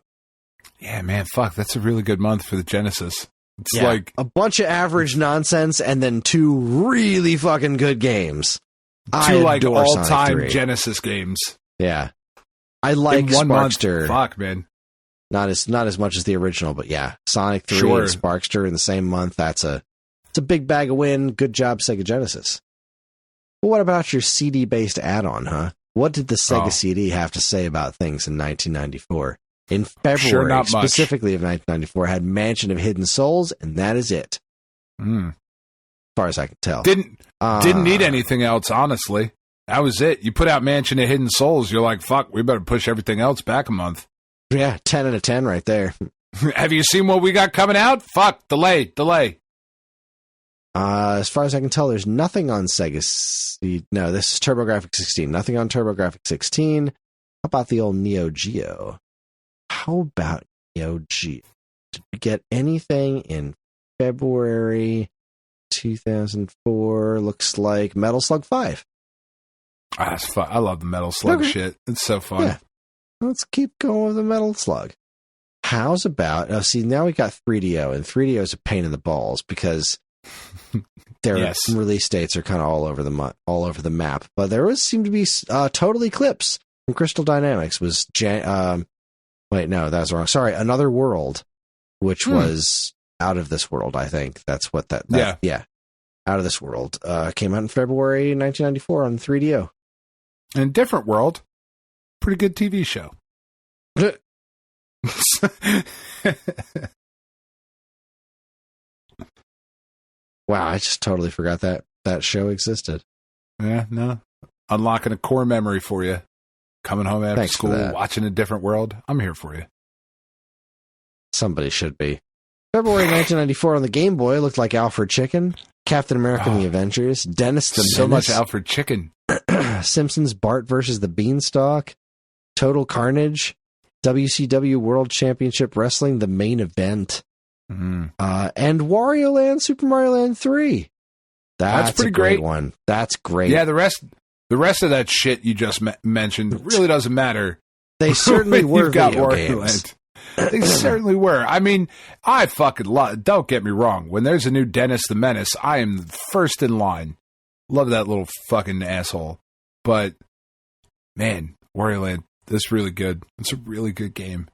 Yeah, man, fuck, that's a really good month for the Genesis. It's like a bunch of average nonsense and then two really fucking good games. Two like all-time Genesis games. Yeah. I like Sparkster. Fuck, man. Not as much as the original, but yeah. Sonic 3 and Sparkster in the same month. It's a big bag of win. Good job, Sega Genesis. But what about your CD-based add-on, huh? What did the Sega CD have to say about things in 1994? In February, specifically of 1994, had Mansion of Hidden Souls, and that is it. As far as I can tell. Didn't need anything else, honestly. That was it. You put out Mansion of Hidden Souls, you're like, fuck, we better push everything else back a month. Yeah, 10 out of 10 right there. Have you seen what we got coming out? Fuck, delay. As far as I can tell, there's nothing on Sega. No, this is TurboGrafx 16. Nothing on TurboGrafx 16. How about the old Neo Geo? How about Neo Geo? Did we get anything in February 2004? Looks like Metal Slug 5. That's fun. I love the Metal Slug shit. It's so fun. Yeah. Let's keep going with the Metal Slug. How's about... Oh, see, now we got 3DO, and 3DO is a pain in the balls because their release dates are kind of all over the map. But there seemed to be Total Eclipse from Crystal Dynamics was... wait, no, that was wrong. Sorry, Another World, which was Out of This World, I think. That's what that yeah. Out of This World. Came out in February 1994 on 3DO. In Different World, pretty good TV show. Wow, I just totally forgot that show existed. Yeah, no. Unlocking a core memory for you. Coming home after school, watching A Different World. I'm here for you. Somebody should be. February 1994 on the Game Boy looked like Alfred Chicken, Captain America and the Avengers, Dennis the Menace. So much Alfred Chicken. Simpsons Bart versus the Beanstalk, Total Carnage, WCW World Championship Wrestling, the main event, and Wario Land, Super Mario Land 3. That's pretty great one. That's great. Yeah, the rest of that shit you just mentioned really doesn't matter. They certainly were video games. They certainly were. I mean, I fucking love... Don't get me wrong. When there's a new Dennis the Menace, I am first in line. Love that little fucking asshole. But, man, Wario Land, that's really good. It's a really good game.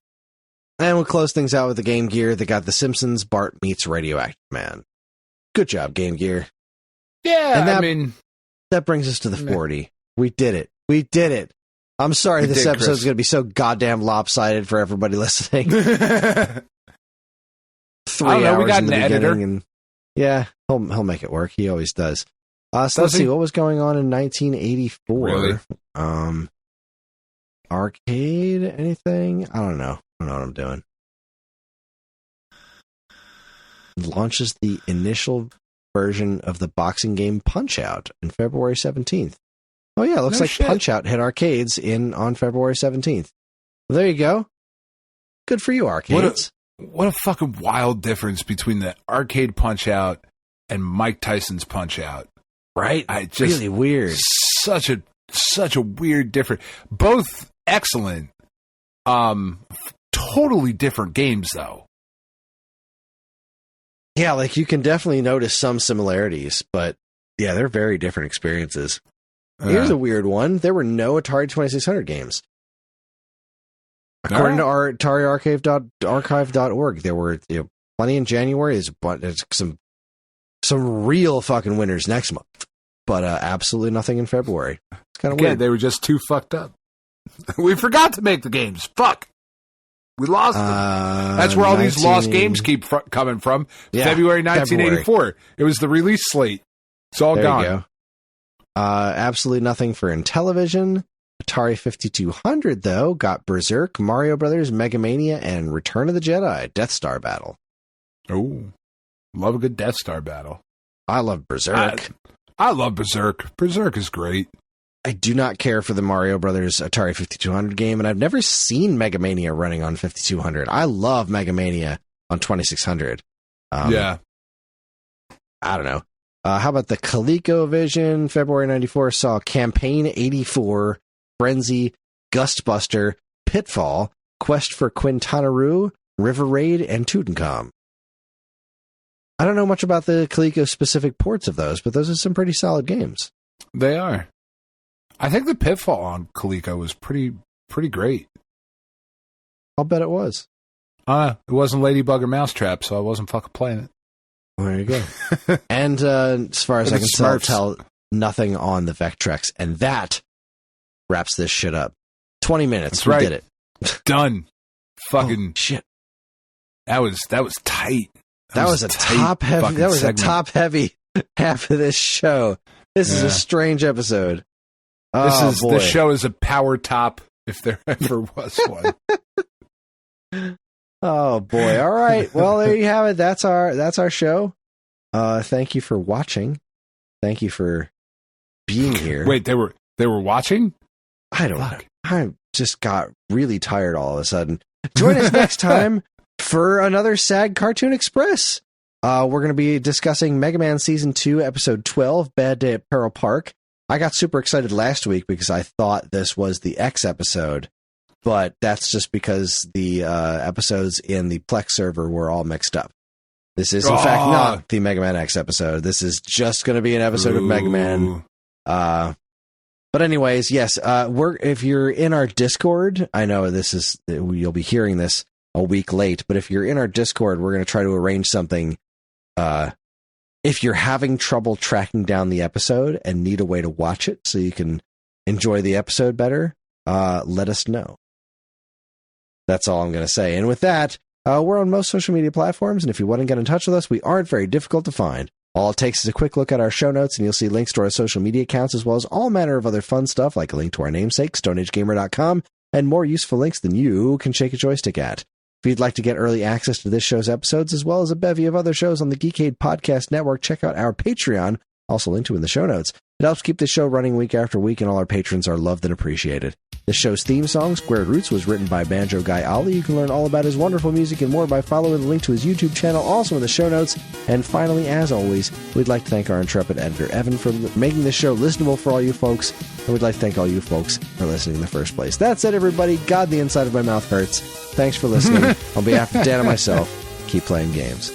And we'll close things out with the Game Gear that got The Simpsons, Bart Meets Radioactive Man. Good job, Game Gear. Yeah, and that brings us to the 40. We did it. I'm sorry this episode's going to be so goddamn lopsided for everybody listening. 3 hours we got in the an editor. And yeah, he'll make it work. He always does. So let's see what was going on in 1984. Really? Arcade? Anything? I don't know. I don't know what I'm doing. Launches the initial version of the boxing game Punch-Out! On February 17th. Oh yeah, it looks like Punch-Out! Hit arcades on February 17th. Well, there you go. Good for you, arcades. What a fucking wild difference between the arcade Punch-Out! And Mike Tyson's Punch-Out! Right? Really weird. Such a weird difference. Both excellent. Totally different games though. Yeah, like you can definitely notice some similarities, but yeah, they're very different experiences. Here's a weird one. There were no Atari 2600 games. According to our Atari archive.org, there were plenty in January. There's some real fucking winners next month, but absolutely nothing in February. It's kind of weird. They were just too fucked up. We forgot to make the games. Fuck. We lost them. That's where all these lost games keep coming from. Yeah, February 1984. February. It was the release slate. It's all gone. You go. Absolutely nothing for Intellivision. Atari 5200, though, got Berserk, Mario Brothers, Mega Mania, and Return of the Jedi, Death Star Battle. Oh, love a good Death Star battle. I love Berserk. I love Berserk. Berserk is great. I do not care for the Mario Brothers Atari 5200 game, and I've never seen Mega Mania running on 5200. I love Mega Mania on 2600. Yeah. I don't know. How about the ColecoVision? February 94 saw Campaign 84, Frenzy, Gustbuster, Pitfall, Quest for Quintanaru, River Raid, and Tutankhamun. I don't know much about the Coleco specific ports of those, but those are some pretty solid games. They are. I think the Pitfall on Coleco was pretty great. I'll bet it was. It wasn't Ladybug or Mousetrap, so I wasn't fucking playing it. Well, there you go. And as far as I can tell, nothing on the Vectrex, and that wraps this shit up. 20 minutes. That's right. We did it. Done. Fucking shit. That was tight. That was a top heavy. That was segment. A top heavy half of this show. This is a strange episode. This show is a power top if there ever was one. Oh boy! All right. Well, there you have it. That's our show. thank you for watching. Thank you for being here. Wait, they were watching? I don't know. I just got really tired all of a sudden. Join us next time for another SAG Cartoon Express. We're going to be discussing Mega Man Season 2, Episode 12, Bad Day at Peril Park. I got super excited last week because I thought this was the X episode, but that's just because the episodes in the Plex server were all mixed up. This is, in fact, not the Mega Man X episode. This is just going to be an episode of Mega Man. But anyways, yes, if you're in our Discord, I know you'll be hearing this a week late, but if you're in our Discord, we're going to try to arrange something. If you're having trouble tracking down the episode and need a way to watch it so you can enjoy the episode better, let us know. That's all I'm going to say. And with that, we're on most social media platforms, and if you want to get in touch with us, we aren't very difficult to find. All it takes is a quick look at our show notes, and you'll see links to our social media accounts, as well as all manner of other fun stuff, like a link to our namesake, StoneAgeGamer.com, and more useful links than you can shake a joystick at. If you'd like to get early access to this show's episodes, as well as a bevy of other shows on the Geekade Podcast Network, check out our Patreon, also linked to in the show notes. It helps keep this show running week after week, and all our patrons are loved and appreciated. This show's theme song, Squared Roots, was written by Banjo Guy Ali. You can learn all about his wonderful music and more by following the link to his YouTube channel, also in the show notes. And finally, as always, we'd like to thank our intrepid editor, Evan, for making this show listenable for all you folks. And we'd like to thank all you folks for listening in the first place. That's it, everybody. God, the inside of my mouth hurts. Thanks for listening. On behalf of Dan and myself, keep playing games.